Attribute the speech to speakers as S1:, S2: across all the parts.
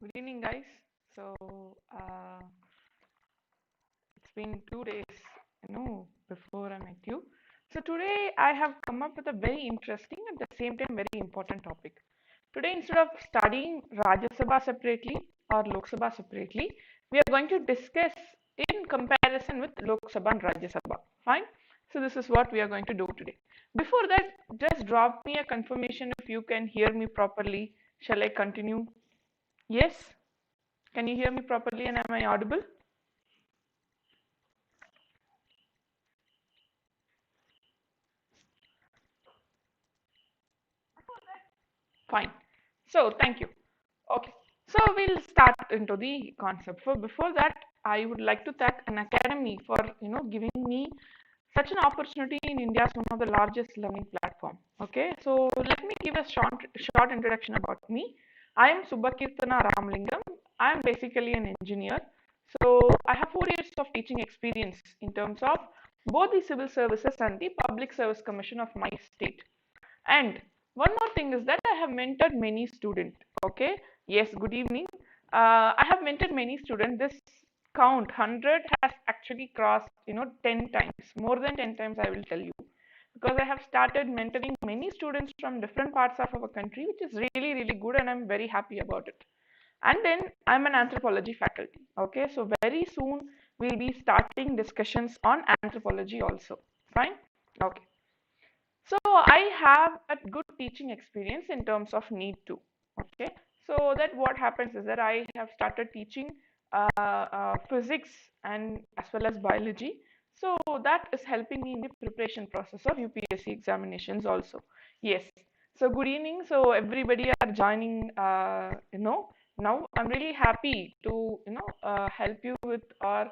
S1: Good evening, guys. So, it's been 2 days, before I met you. So, today I have come up with a very interesting and at the same time very important topic. Today, instead of studying Rajya Sabha separately or Lok Sabha separately, we are going to discuss in comparison with Lok Sabha and Rajya Sabha. Fine. So, this is what we are going to do today. Before that, just drop me a confirmation if you can hear me properly. Shall I continue? Yes? Can you hear me properly and am I audible? Fine. So thank you. Okay. So we'll start into the concept. So before that, I would like to thank Unacademy for giving me such an opportunity in India as one of the largest learning platform. Okay. So let me give a short introduction about me. I am Suba Keerthana Ramalingam. I am basically an engineer. So I have 4 years of teaching experience in terms of both the civil services and the public service commission of my state. And one more thing is that I have mentored many students. Okay. Yes. Good evening. I have mentored many students. This count 100 has actually crossed 10 times, more than 10 times I will tell you, because I have started mentoring many students from different parts of our country, which is really good, and I'm very happy about it. And then I'm an anthropology faculty. Okay. So very soon we'll be starting discussions on anthropology also. Fine. Okay. So I have a good teaching experience in terms of need to. Okay. So that what happens is that I have started teaching physics and as well as biology. So that is helping me in the preparation process of UPSC examinations also. Yes. So good evening. So everybody are joining. Now I'm really happy to help you with or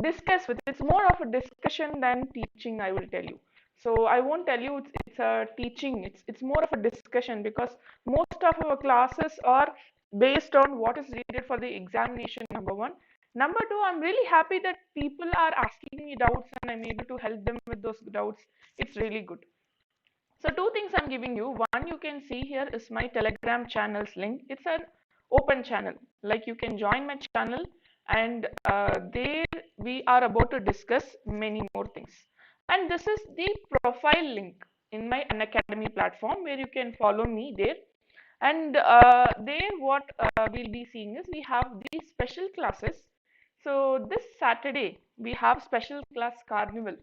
S1: discuss with. It's more of a discussion than teaching, I will tell you. So I won't tell you it's a teaching. It's more of a discussion, because most of our classes are based on what is needed for the examination. Number one. Number two, I'm really happy that people are asking me doubts and I'm able to help them with those doubts. It's really good. So two things I'm giving you. One, you can see here is my Telegram channel's link. It's an open channel. Like, you can join my channel, and there we are about to discuss many more things. And this is the profile link in my Unacademy platform, where you can follow me there. And there what we'll be seeing is we have these special classes. So this Saturday we have special class carnival.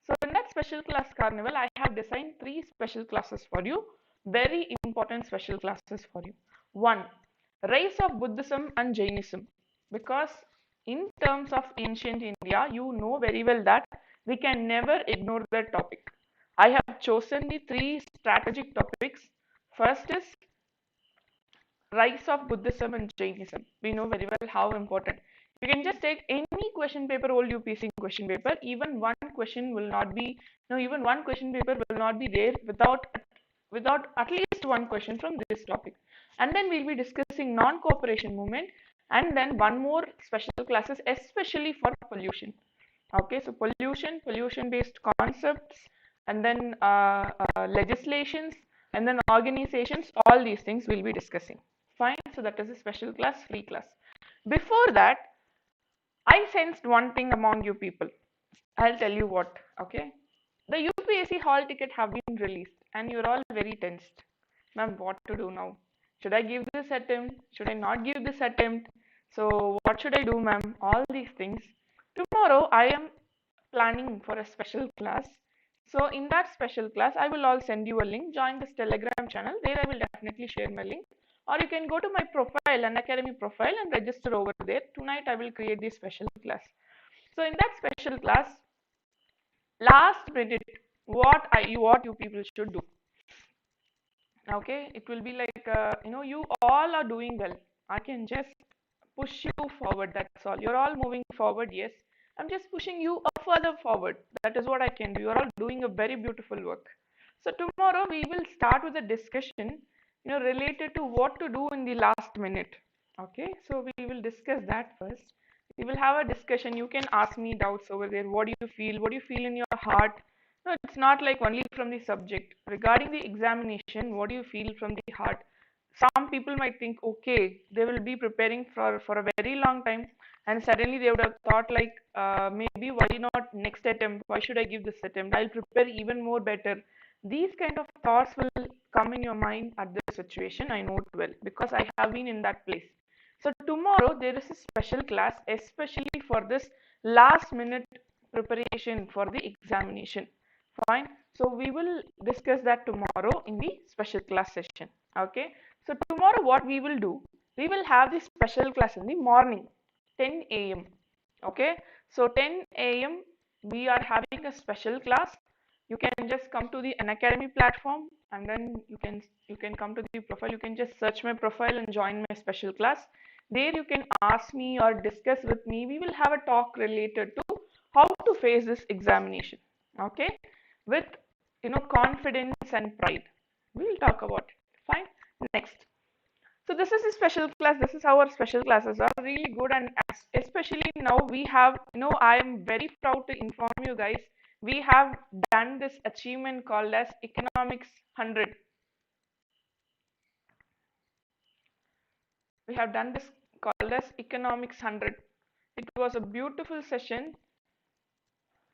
S1: So in that special class carnival, I have designed 3 special classes for you. Very important special classes for you. One, rise of Buddhism and Jainism. Because in terms of ancient India, you know very well that we can never ignore that topic. I have chosen the 3 strategic topics. First is rise of Buddhism and Jainism. We know very well how important. You can just take any question paper, old UPSC question paper. Even one question will not be, no, even one question paper will not be there without at least one question from this topic. And then we'll be discussing non-cooperation movement, and then one more special classes, especially for pollution. Okay, so pollution-based concepts, and then legislations, and then organizations. All these things we'll be discussing. Fine. So that is a special class, free class. Before that, I sensed one thing among you people. I'll tell you what. Okay. The UPSC hall ticket have been released, and you're all very tensed. Ma'am, what to do now? Should I give this attempt? Should I not give this attempt? So what should I do, ma'am? All these things. Tomorrow, I am planning for a special class. So in that special class, I will all send you a link. Join this Telegram channel. There I will definitely share my link. Or you can go to my profile, Unacademy profile, and register over there. Tonight I will create this special class. So in that special class, last minute, what you people should do. Okay, it will be like you all are doing well. I can just push you forward. That's all. You're all moving forward. Yes, I'm just pushing you further forward. That is what I can do. You're all doing a very beautiful work. So tomorrow we will start with a discussion, related to what to do in the last minute. Okay, so we will discuss that first. We will have a discussion. You can ask me doubts over there. What do you feel? What do you feel in your heart? No, it's not like only from the subject. Regarding the examination, what do you feel from the heart? Some people might think, okay, they will be preparing for a very long time, and suddenly they would have thought like, maybe why not next attempt? Why should I give this attempt? I'll prepare even more better. These kind of thoughts will come in your mind at this situation. I know it well because I have been in that place. So tomorrow there is a special class, especially for this last minute preparation for the examination. Fine. So we will discuss that tomorrow in the special class session. Okay. So tomorrow what we will do, we will have the special class in the morning, 10 a.m. Okay. So 10 a.m. we are having a special class. You can just come to the Unacademy platform, and then you can come to the profile. You can just search my profile and join my special class. There you can ask me or discuss with me. We will have a talk related to how to face this examination. Okay, with confidence and pride. We will talk about it. Fine. Next. So this is a special class. This is how our special classes are really good, and especially now we have, I am very proud to inform you guys, we have done this achievement called as Economics 100. We have done this called as Economics 100. It was a beautiful session.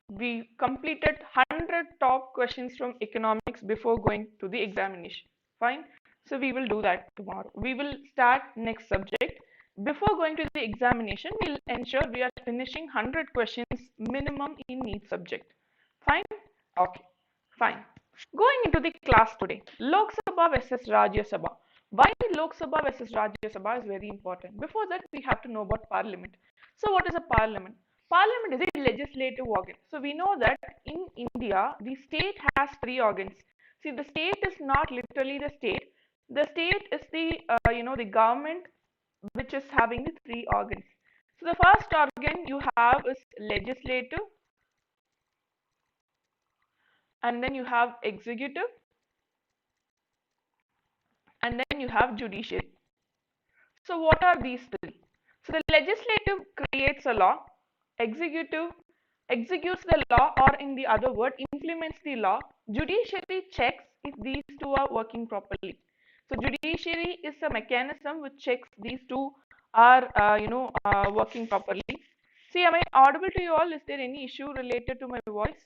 S1: We completed 100 top questions from economics before going to the examination. Fine. So we will do that tomorrow. We will start next subject. Before going to the examination, we'll ensure we are finishing 100 questions minimum in each subject. Fine. Okay. Fine. Going into the class today, Lok Sabha versus Rajya Sabha. Why Lok Sabha versus Rajya Sabha is very important. Before that, we have to know about Parliament. So what is a Parliament? Parliament is a legislative organ. So we know that in India, the state has three organs. See, the state is not literally the state. The state is the government which is having the three organs. So the first organ you have is legislative, and then you have executive, and then you have judiciary. So what are these three? So the legislative creates a law, executive executes the law, or in the other word, implements the law. Judiciary checks if these two are working properly. So judiciary is a mechanism which checks these two are working properly. See, am I audible to you all? Is there any issue related to my voice?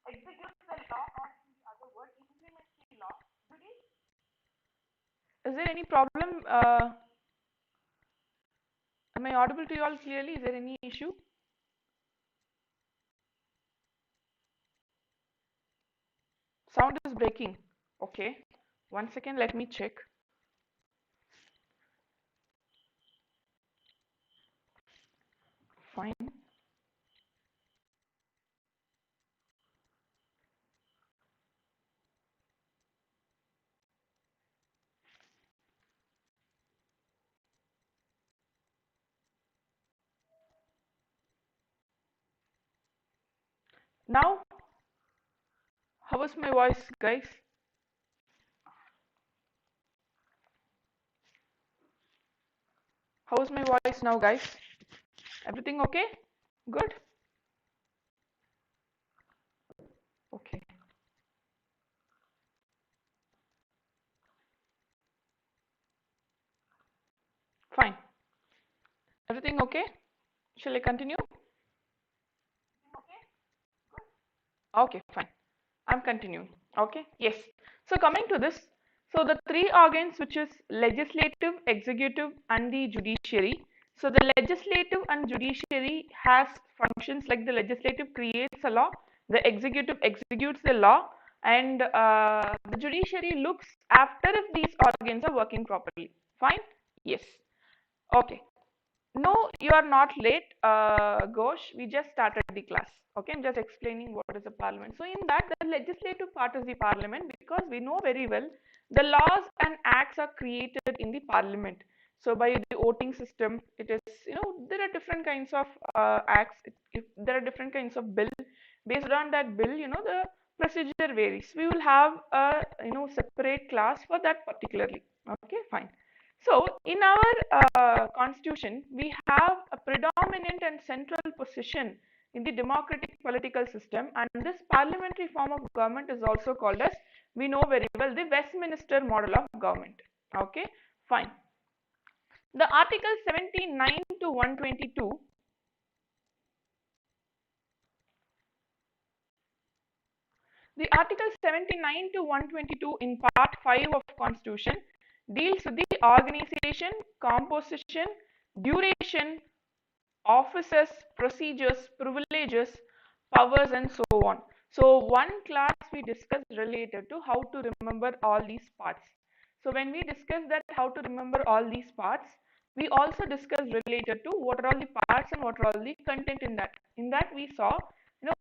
S1: Executes the law, or in the other word, implements the law. Is there any problem? Am I audible to you all clearly? Is there any issue? Sound is breaking. Okay. 1 second, let me check. Fine. Now, how is my voice, guys? How is my voice now, guys? Everything okay? Good? Okay. Fine. Everything okay? Shall I continue? Okay, fine. I'm continuing. Okay. Yes. So coming to this, so the three organs, which is legislative, executive, and the judiciary. So the legislative and judiciary has functions like the legislative creates a law, the executive executes the law, and the judiciary looks after if these organs are working properly. Fine? Yes. Okay. No, you are not late, Ghosh. We just started the class. Okay, I'm just explaining what is the parliament. So in that, the legislative part is the parliament, because we know very well the laws and acts are created in the parliament. So by the voting system, it is, there are different kinds of acts. If there are different kinds of bill. Based on that bill, the procedure varies. We will have a separate class for that particularly. Okay, fine. So, in our constitution, we have a predominant and central position in the democratic political system, and this parliamentary form of government is also called as, we know very well, the Westminster model of government. Okay, fine. The Article 79 to 122. The Article 79 to 122 in Part 5 of Constitution deals with the organization, composition, duration, offices, procedures, privileges, powers, and so on. So one class we discussed related to how to remember all these parts. So when we discussed that how to remember all these parts, we also discussed related to what are all the parts and what are all the content in that. In that we saw,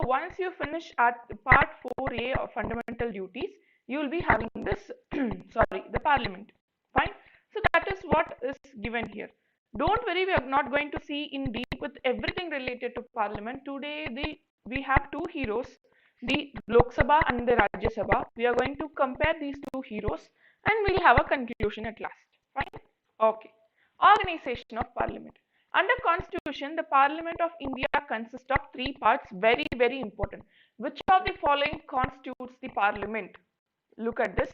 S1: once you finish at part 4A of fundamental duties, you will be having this, sorry, the parliament. Fine. So that is what is given here. Don't worry, we are not going to see in deep with everything related to parliament. Today, we have two heroes, the Lok Sabha and the Rajya Sabha. We are going to compare these two heroes and we'll have a conclusion at last. Fine? Okay. Organization of Parliament. Under Constitution, the Parliament of India consists of three parts, very, very important. Which of the following constitutes the Parliament? Look at this.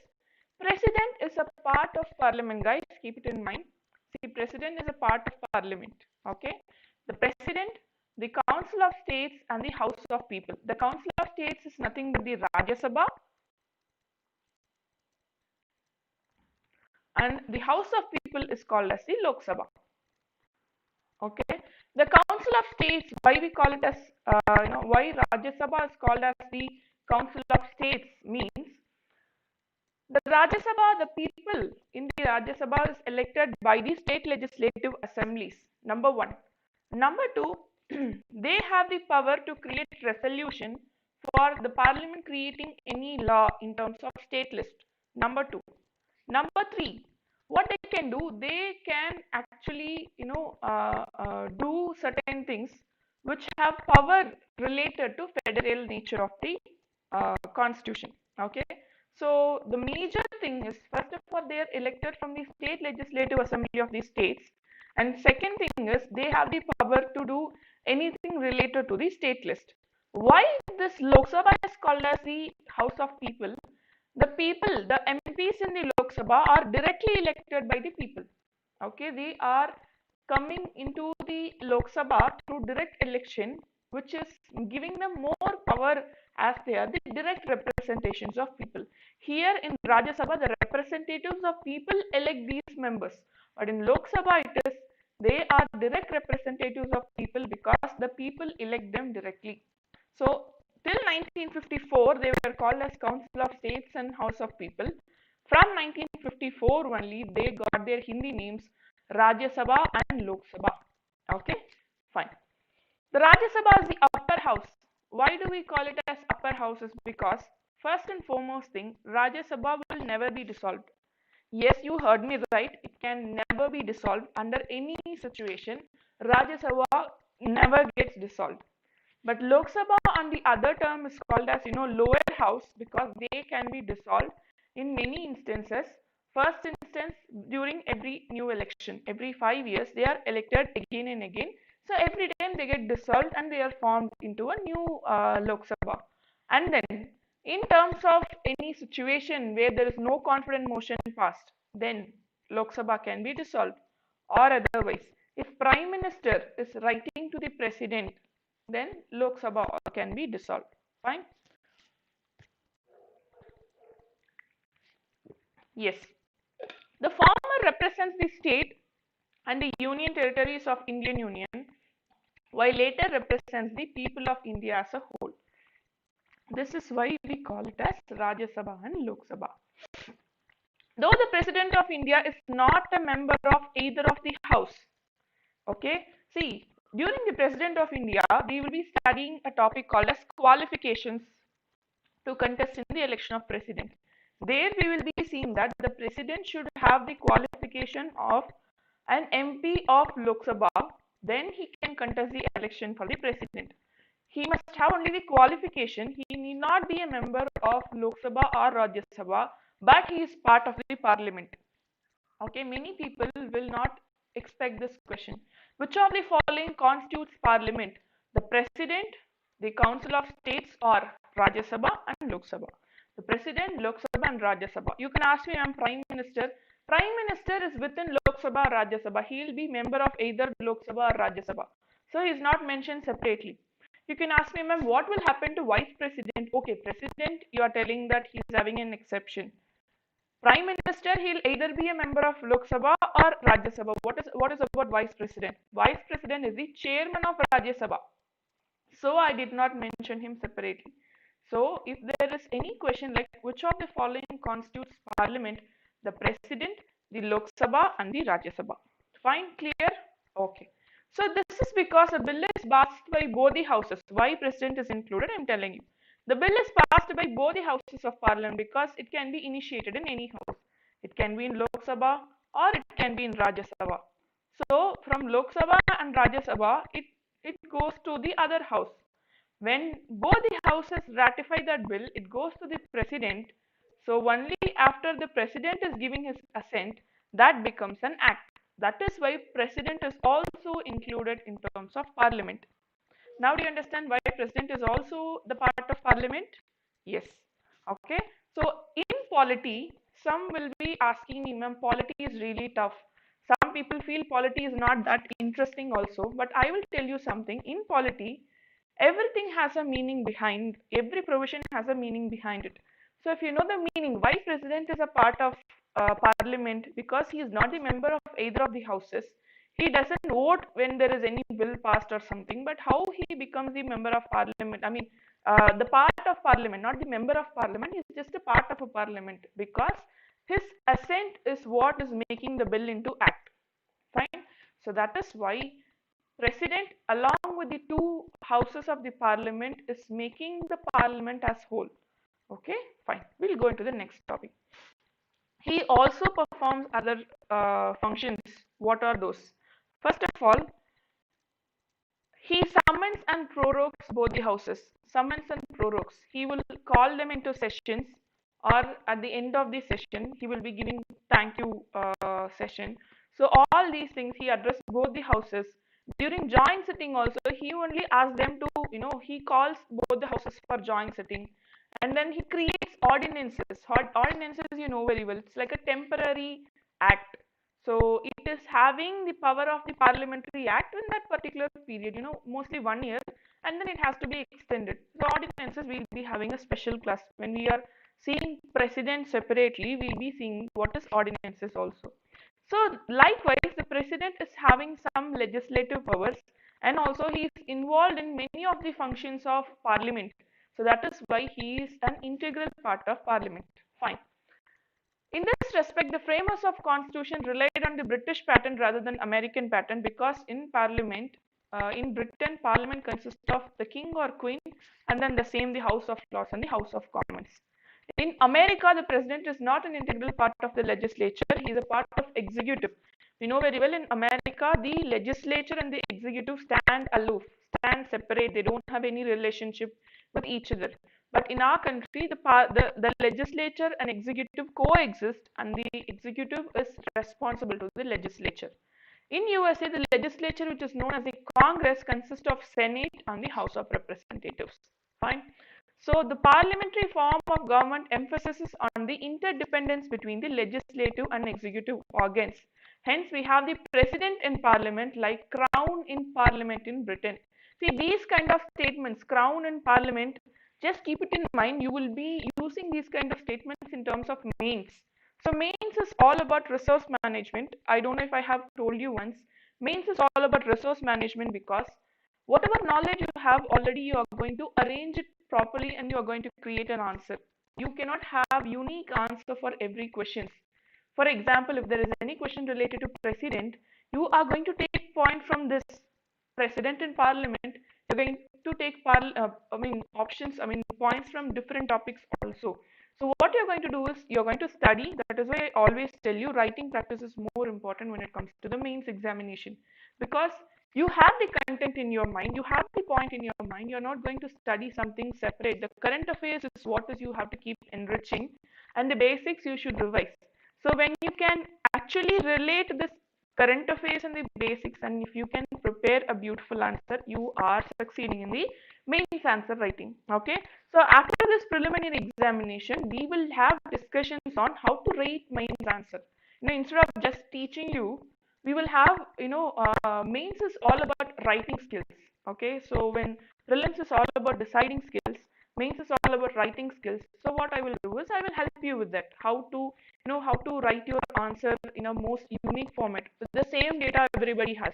S1: President is a part of Parliament, guys. Keep it in mind. See, President is a part of Parliament. Okay. The President, the Council of States, and the House of People. The Council of States is nothing but the Rajya Sabha, and the House of People is called as the Lok Sabha. Okay. The Council of States, why we call it as, why Rajya Sabha is called as the Council of States means the Rajya Sabha, the people in the Rajya Sabha is elected by the state legislative assemblies. Number one. Number two, they have the power to create resolution for the parliament creating any law in terms of state list. Number two. Number three, what they can do, they can actually, do certain things which have power related to federal nature of the constitution. Okay. So the major thing is, first of all, they are elected from the state legislative assembly of the states, and second thing is they have the power to do anything related to the state list. Why this Lok Sabha is called as the House of People? The people, the MPs in the Lok Sabha are directly elected by the people. Okay, they are coming into the Lok Sabha through direct election, which is giving them more power as they are the direct representations of people. Here in Rajya Sabha, the representatives of people elect these members, but in Lok Sabha, it is they are direct representatives of people because the people elect them directly. So till 1954, they were called as Council of States and House of People. From 1954 only, they got their Hindi names Rajya Sabha and Lok Sabha. Okay, fine. The Rajya Sabha is the upper house. Why do we call it as upper house? Is because first and foremost thing, Rajya Sabha will never be dissolved. Yes, you heard me right. It can never be dissolved under any situation. Rajya Sabha never gets dissolved. But Lok Sabha on the other term is called as, lower house because they can be dissolved in many instances. First instance, during every new election, every 5 years, they are elected again and again. So every time they get dissolved and they are formed into a new Lok Sabha. And then in terms of any situation where there is no confident motion passed, then Lok Sabha can be dissolved. Or otherwise, if Prime Minister is writing to the President, then Lok Sabha can be dissolved. Fine. Yes. The former represents the state and the union territories of Indian Union, while later represents the people of India as a whole. This is why we call it as Rajya Sabha and Lok Sabha. Though the President of India is not a member of either of the house. Okay. See, during the President of India, we will be studying a topic called as qualifications to contest in the election of president. There we will be seeing that the president should have the qualification of an MP of Lok Sabha, then he can contest the election for the president. He must have only the qualification, he need not be a member of Lok Sabha or Rajya Sabha, but he is part of the parliament. Okay, many people will not expect this question. Which of the following constitutes parliament? The president, the council of states, or Rajya Sabha and Lok Sabha? The president, Lok Sabha and Rajya Sabha. You can ask me, I am prime minister. Prime Minister is within Lok Sabha or Rajya Sabha. He will be member of either Lok Sabha or Rajya Sabha. So he is not mentioned separately. You can ask me, ma'am, what will happen to Vice President? Okay, President, you are telling that he is having an exception. Prime Minister, he'll either be a member of Lok Sabha or Rajya Sabha. What is about Vice President? Vice President is the chairman of Rajya Sabha. So I did not mention him separately. So if there is any question like which of the following constitutes Parliament, the President, the Lok Sabha and the Rajya Sabha. Fine, clear? Okay. So this is because a bill is passed by both the houses. Why President is included, I am telling you. The bill is passed by both the houses of Parliament because it can be initiated in any house. It can be in Lok Sabha or it can be in Rajya Sabha. So from Lok Sabha and Rajya Sabha, it goes to the other house. When both the houses ratify that bill, it goes to the president. So only after the president is giving his assent, that becomes an act. That is why president is also included in terms of parliament. Now do you understand why president is also the part of parliament? Yes. Okay. So in polity, some will be asking me, ma'am, polity is really tough. Some people feel polity is not that interesting also. But I will tell you something. In polity, everything has a meaning behind, every provision has a meaning behind it. So if you know the meaning, why president is a part of parliament, because he is not the member of either of the houses. He doesn't vote when there is any bill passed or something, but how he becomes the member of parliament, I mean the part of parliament, not the member of parliament, is just a part of a parliament because his assent is what is making the bill into act. Fine. So that is why president along with the two houses of the parliament is making the parliament as whole. Okay, fine. We'll go into the next topic. He also performs other functions. What are those? First of all, he summons and prorogues both the houses. Summons and prorogues. He will call them into sessions, or at the end of the session, he will be giving thank you session. So all these things he addressed both the houses. During joint sitting also, he only asks them to, he calls both the houses for joint sitting. And then he creates ordinances. Ordinances, you know very well, it's like a temporary act. So it is having the power of the parliamentary act in that particular period, mostly 1 year, and then it has to be extended. So ordinances, we'll be having a special class. When we are seeing president separately, we'll be seeing what is ordinances also. So likewise, the president is having some legislative powers, and also he is involved in many of the functions of parliament. So that is why he is an integral part of parliament. Fine. In this respect, the framers of constitution relied on the British pattern rather than American pattern because in parliament, in Britain, parliament consists of the king or queen and then the same the House of Lords and the House of Commons. In America, the president is not an integral part of the legislature. He is a part of executive. We know very well in America, the legislature and the executive stand aloof, stand separate. They don't have any relationship with each other. But in our country, the legislature and executive coexist, and the executive is responsible to the legislature. In USA, the legislature, which is known as the Congress, consists of Senate and the House of Representatives. Fine. So the parliamentary form of government emphasizes on the interdependence between the legislative and executive organs. Hence, we have the president in parliament like crown in parliament in Britain. See, these kind of statements, crown in parliament, just keep it in mind. You will be using these kind of statements in terms of mains. So mains is all about resource management. I don't know if I have told you once. Mains is all about resource management because whatever knowledge you have already, you are going to arrange it properly and you are going to create an answer. You cannot have unique answer for every question. For example, if there is any question related to president, you are going to take point from this president in parliament. You're going to take options, points from different topics also. So what you're going to do is you're going to study. That is why I always tell you writing practice is more important when it comes to the mains examination, because you have the content in your mind, you have the point in your mind. You're not going to study something separate. The current affairs is what is you have to keep enriching, and the basics you should revise. So when you can actually relate this current affairs and the basics, and if you can prepare a beautiful answer, you are succeeding in the mains answer writing. Okay, so after this preliminary examination, we will have discussions on how to write mains answer. instead of just teaching you, we will have, mains is all about writing skills. Okay, so when prelims is all about deciding skills, mains is all about writing skills. So what I will do is I will help you with that, how to, how to write your answer in a most unique format with the same data everybody has.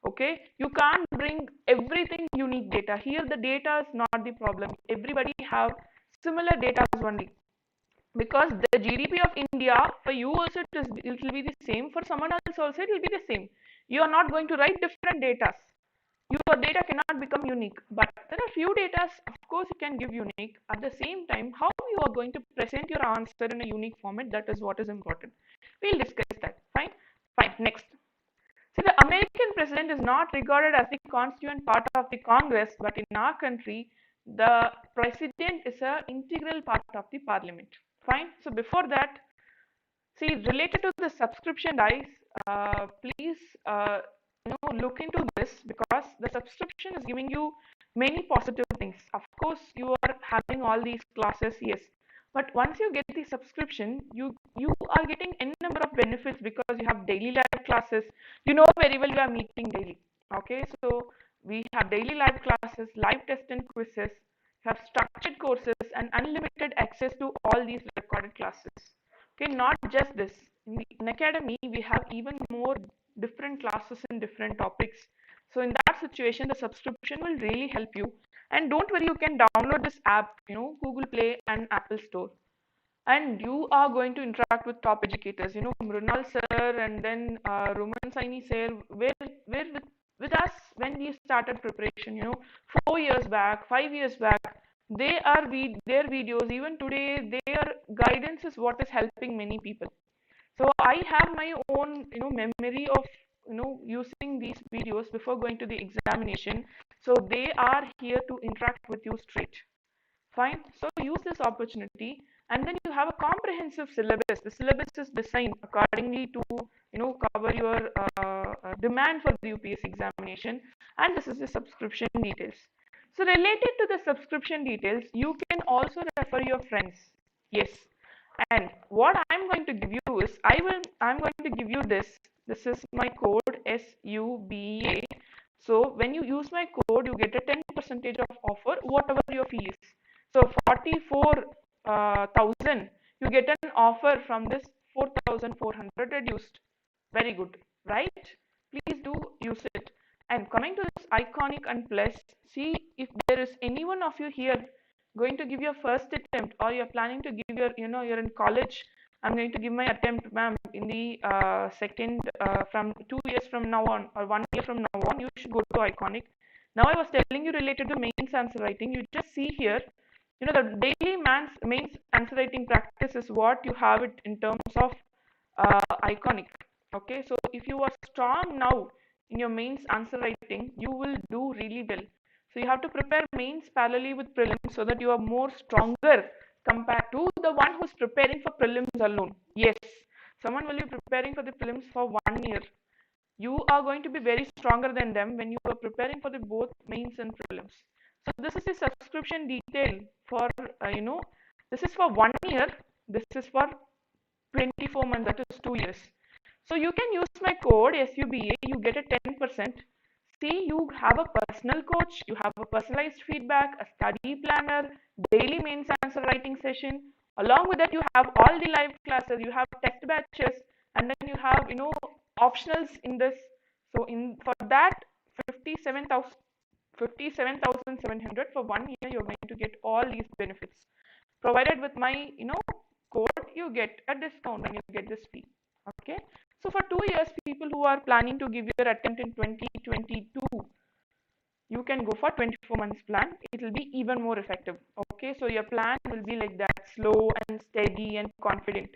S1: Okay, you can't bring everything unique data here. The data is not the problem. Everybody have similar data only, because the GDP of India for you also it will be the same, for someone else also it will be the same. You are not going to write different data. Your data cannot become unique, but there are few data, of course you can give unique. At the same time, how you are going to present your answer in a unique format, that is what is important. We'll discuss that. Fine, next. See, the American president is not regarded as the constituent part of the Congress, but in our country, the president is an integral part of the parliament. Fine. So before that, see, related to the subscription, guys, please look into this, because the subscription is giving you many positive things. Of course, you are having all these classes, yes, but once you get the subscription, you are getting n number of benefits, because you have daily live classes. You know very well you are meeting daily. Okay, so we have daily live classes, live test and quizzes, have structured courses, and unlimited access to all these recorded classes. Okay, not just this. In the Unacademy, we have even more different classes in different topics. So in that situation, the subscription will really help you. And don't worry, you can download this app, Google Play and Apple Store. And you are going to interact with top educators, Mrunal sir, and then Roman Saini sir, where with us when we started preparation, 4 years back, 5 years back. They are their videos, even today, their guidance is what is helping many people. So I have my own, memory of, using these videos before going to the examination. So they are here to interact with you straight. Fine. So use this opportunity, and then you have a comprehensive syllabus. The syllabus is designed accordingly to, cover your demand for the UPSC examination. And this is the subscription details. So related to the subscription details, you can also refer your friends. Yes. And what I'm going to give you is, I'm going to give you this. This is my code SUBA. So when you use my code, you get a 10% of offer, whatever your fee is. So 44,000, you get an offer from this 4,400 reduced. Very good, right? Please do use it. And coming to this iconic and plus, see if there is anyone of you here going to give your first attempt, or you're planning to give your, you're in college. I'm going to give my attempt, ma'am, in the second, from 2 years from now on, or 1 year from now on, you should go to iconic. Now I was telling you related to mains answer writing. You just see here, the daily mains answer writing practice is what you have it in terms of iconic. Okay, so if you are strong now in your mains answer writing, you will do really well. So you have to prepare mains parallelly with prelims, so that you are more stronger compared to the one who's preparing for prelims alone. Yes, someone will be preparing for the prelims for 1 year. You are going to be very stronger than them when you are preparing for the both mains and prelims. So this is the subscription detail for, this is for 1 year. This is for 24 months, that is 2 years. So you can use my code SUBA, you get a 10%. See, you have a personal coach, you have a personalized feedback, a study planner, daily mains answer writing session. Along with that, you have all the live classes, you have test batches, and then you have, optionals in this. So in for that 57,700 for 1 year, you're going to get all these benefits. Provided with my, code, you get a discount when you get this fee. Okay. So for 2 years, people who are planning to give your attempt in 2022, you can go for 24 months plan. It will be even more effective. Okay. So your plan will be like that, slow and steady and confident.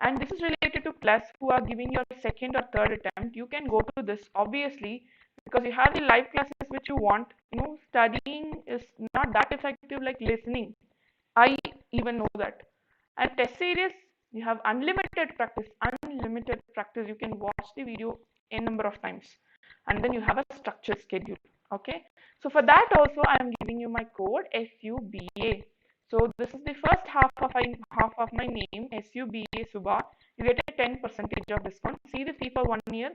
S1: And this is related to plus who are giving your second or third attempt. You can go to this obviously, because you have the live classes which you want. Studying is not that effective like listening. I even know that. And test series, you have unlimited practice. Unlimited practice. You can watch the video a number of times, and then you have a structured schedule. Okay. So for that also, I am giving you my code SUBA. So this is the first half of my name, SUBA Suba. You get a 10% of discount. See the fee for 1 year,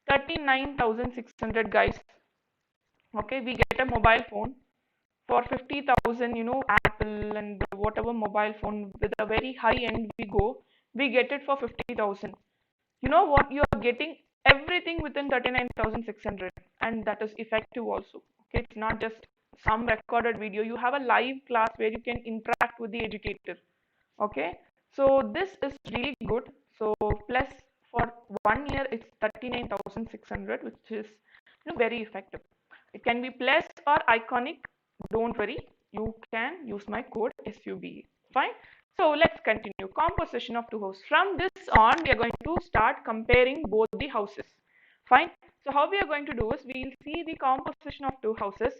S1: 39,600 guys. Okay, we get a mobile phone for 50,000, Apple and whatever mobile phone with a very high end we get it for 50,000. You know what? You are getting everything within 39,600, and that is effective also. Okay, it's not just some recorded video. You have a live class where you can interact with the educator. Okay, so this is really good. So plus for 1 year it's 39,600, which is very effective. It can be plus or iconic. Don't worry, you can use my code SUBE. Fine. So let's continue. Composition of two houses. From this on, we are going to start comparing both the houses. Fine. So how we are going to do is we will see the composition of two houses.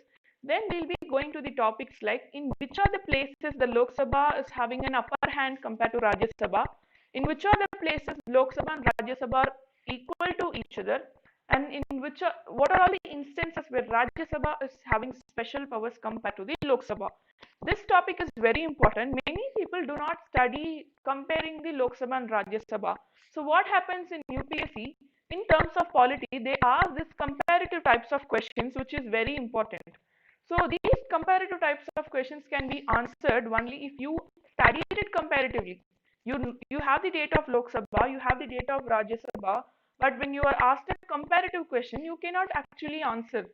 S1: Then we'll be going to the topics like in which are the places the Lok Sabha is having an upper hand compared to Rajya Sabha. In which are the places Lok Sabha and Rajya Sabha are equal to each other, and in which what are all the instances where Rajya Sabha is having special powers compared to the Lok Sabha. This topic is very important. Many people do not study comparing the Lok Sabha and Rajya Sabha. So what happens in UPSC in terms of polity, they ask this comparative types of questions, which is very important. So these comparative types of questions can be answered only if you studied it comparatively. You have the data of Lok Sabha, you have the data of Rajya Sabha, but when you are asked a comparative question, you cannot actually answer.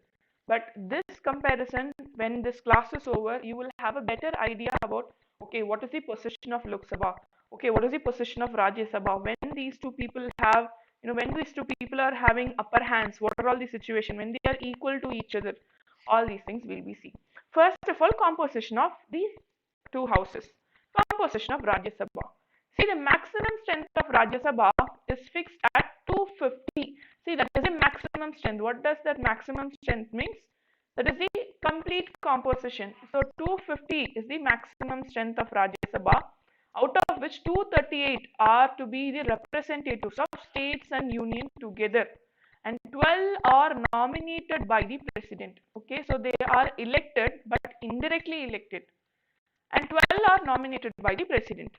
S1: But this comparison, when this class is over, you will have a better idea about, okay, what is the position of Lok Sabha? Okay, what is the position of Rajya Sabha? When these two people have, when these two people are having upper hands, what are all the situation? When they are equal to each other, all these things will be seen. First of all, composition of the two houses. Composition of Rajya Sabha. See, the maximum strength of Rajya Sabha is fixed at 250. See, that is a maximum strength. What does that maximum strength means? That is the complete composition. So 250 is the maximum strength of Rajya Sabha, out of which 238 are to be the representatives of states and union together, and 12 are nominated by the president. Okay, so they are elected but indirectly elected, and 12 are nominated by the president.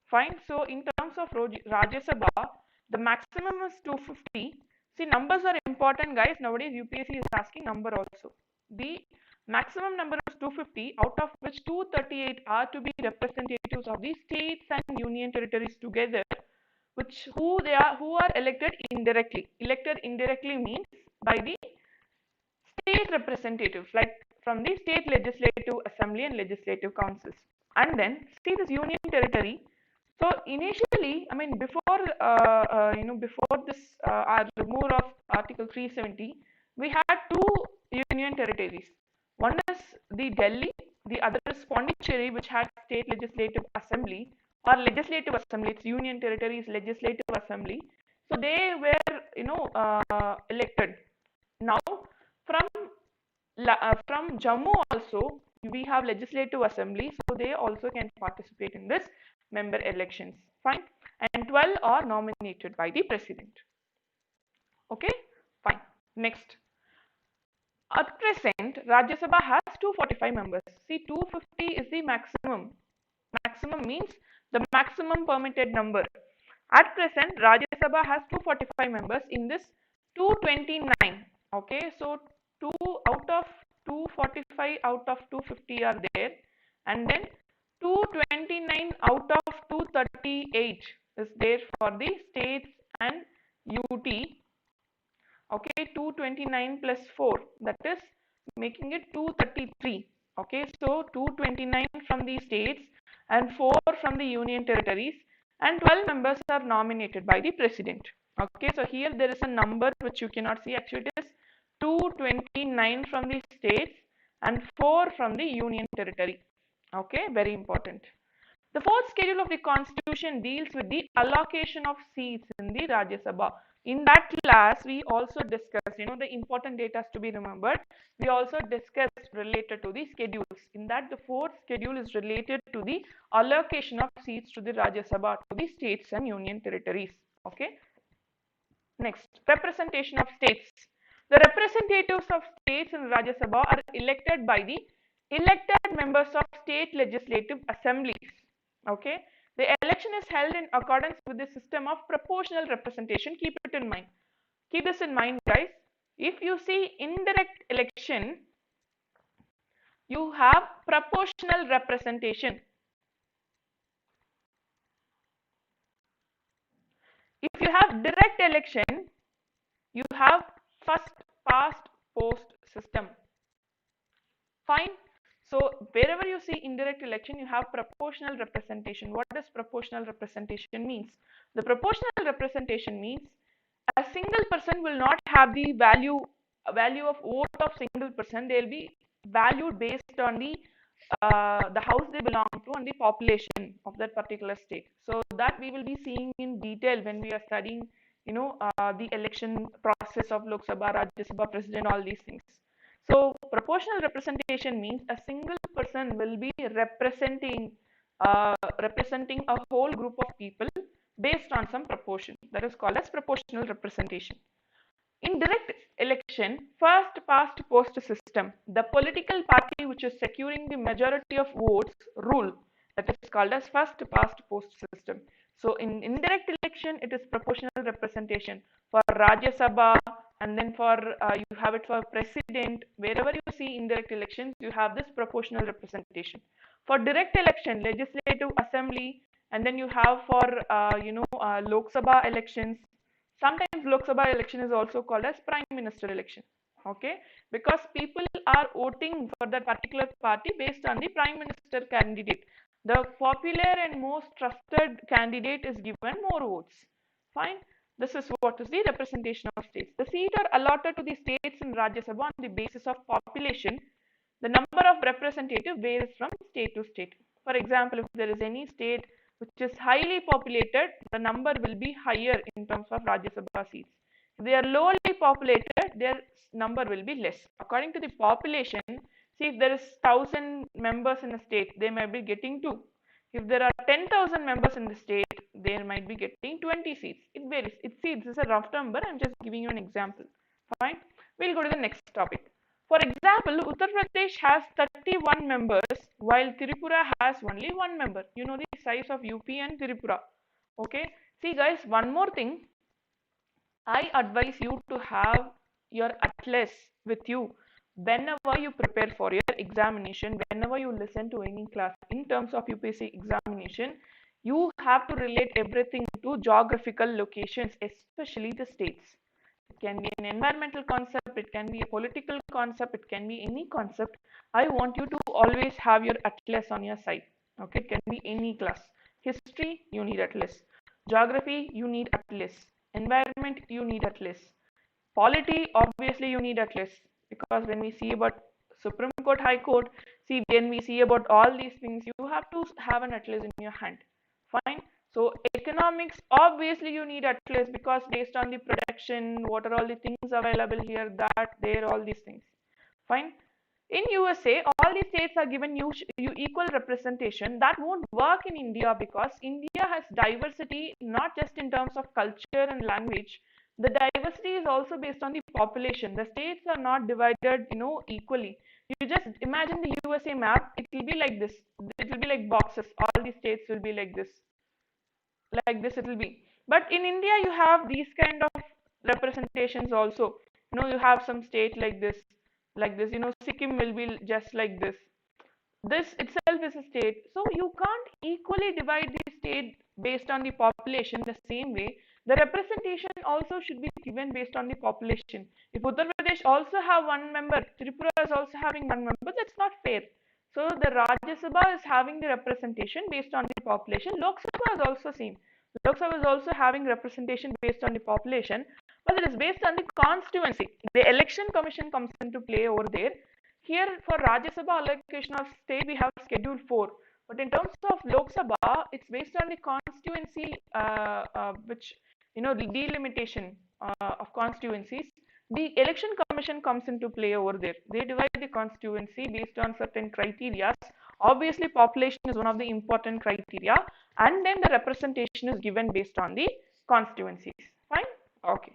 S1: Fine. So in terms of Rajya Sabha, the maximum is 250. See, numbers are important, guys. Nowadays UPSC is asking number also. The maximum number is 250, out of which 238 are to be representatives of the states and union territories together, which who are elected indirectly. Elected indirectly means by the state representatives, like from the state legislative assembly and legislative councils. And then see this union territory. So initially, I mean, before this our removal of Article 370, we had two union territories. One is the Delhi, the other is Pondicherry, which had state legislative assembly or legislative assembly. It's union territories legislative assembly. So they were, elected. Now from from Jammu also we have legislative assembly, so they also can participate in this member elections. Fine. And 12 are nominated by the president. Okay, fine. Next, at present Rajya Sabha has 245 members. See, 250 is the maximum. Maximum means the maximum permitted number. At present Rajya Sabha has 245 members. In this, 229, okay, so 2 out of 245 out of 250 are there, and then 229 out of 238 is there for the states and UT. Okay, 229 plus 4, that is making it 233. Okay, so 229 from the states and 4 from the union territories, and 12 members are nominated by the president. Okay, so here there is a number which you cannot see. Actually it is 229 from the states and 4 from the union territory. Okay, very important. The fourth schedule of the constitution deals with the allocation of seats in the Rajya Sabha. In that class, we also discussed, the important data to be remembered. We also discussed related to the schedules. In that, the fourth schedule is related to the allocation of seats to the Rajya Sabha, to the states and union territories. Okay. Next, representation of states. The representatives of states in Rajya Sabha are elected by the elected members of state legislative assemblies. Okay, the election is held in accordance with the system of proportional representation. Keep it in mind. Keep this in mind, guys. If you see indirect election, you have proportional representation. If you have direct election, you have first past post system. Fine. So wherever you see indirect election, you have proportional representation. What does proportional representation means? The proportional representation means a single person will not have the value of vote of single person. They will be valued based on the house they belong to and the population of that particular state. So that we will be seeing in detail when we are studying, the election process of Lok Sabha, Rajya Sabha, President, all these things. So proportional representation means a single person will be representing a whole group of people based on some proportion. That is called as proportional representation. In direct election, first past post system, the political party which is securing the majority of votes rule. That is called as first past post system. So in indirect election, it is proportional representation for Rajya Sabha, and then for you have it for president. Wherever you see indirect elections, you have this proportional representation. For direct election, legislative assembly, and then you have for Lok Sabha elections. Sometimes Lok Sabha election is also called as Prime Minister election. Okay, because people are voting for that particular party based on the Prime Minister candidate. The popular and most trusted candidate is given more votes. Fine. This is what is the representation of states. The seats are allotted to the states in Rajya Sabha on the basis of population. The number of representatives varies from state to state. For example, if there is any state which is highly populated, the number will be higher in terms of Rajya Sabha seats. If they are lowly populated, their number will be less. According to the population, see, if there is 1,000 members in a state, they might be getting 2. If there are 10,000 members in the state, they might be getting 20 seats. It varies. This is a rough number. I'm just giving you an example. Fine. We'll go to the next topic. For example, Uttar Pradesh has 31 members while Tripura has only 1 member. You know the size of UP and Tripura. Okay. See guys, one more thing. I advise you to have your atlas with you whenever you prepare for your examination, whenever you listen to any class in terms of UPSC examination. You have to relate everything to geographical locations, especially the states. It can be an environmental concept, it can be a political concept, it can be any concept. I want you to always have your atlas on your side. Okay, it can be any class. History, you need atlas. Geography, you need atlas. Environment, you need atlas. Polity, obviously you need atlas, because when we see about Supreme Court, High Court, see, when we see about all these things, you have to have an atlas in your hand. Fine. So economics, obviously you need atlas, because based on the production, what are all the things available here, that, there, all these things. Fine. In USA, all the states are given equal representation. That won't work in India, because India has diversity not just in terms of culture and language. The diversity is also based on the population. The states are not divided, equally. You just imagine the USA map. It will be like this. It will be like boxes. All the states will be like this. Like this it will be. But in India, you have these kind of representations also. You have some state like this, like this. Sikkim will be just like this. This itself is a state. So you can't equally divide the state based on the population the same way. The representation also should be given based on the population. If Uttar Pradesh also have 1 member, Tripura is also having 1 member, that's not fair. So the Rajya Sabha is having the representation based on the population. Lok Sabha is also same. Lok Sabha is also having representation based on the population, but it is based on the constituency. The election commission comes into play over there. Here for Rajya Sabha allocation of state, we have schedule 4. But in terms of Lok Sabha, it's based on the constituency, which, the delimitation of constituencies. The election commission comes into play over there. They divide the constituency based on certain criteria. Obviously, population is one of the important criteria, and then the representation is given based on the constituencies. Fine? Okay.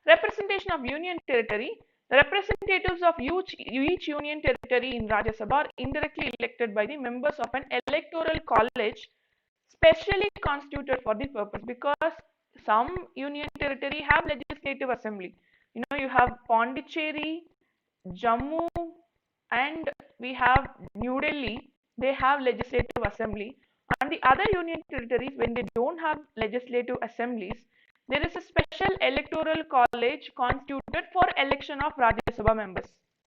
S1: Representation of union territory. The representatives of each union territory in Rajya Sabha are indirectly elected by the members of an electoral college specially constituted for the purpose, because some union territory have legislative assembly. You have Pondicherry, Jammu, and we have New Delhi. They have legislative assembly, and the other union territories, when they don't have legislative assemblies, there is a special electoral college constituted for election of Rajya Sabha members.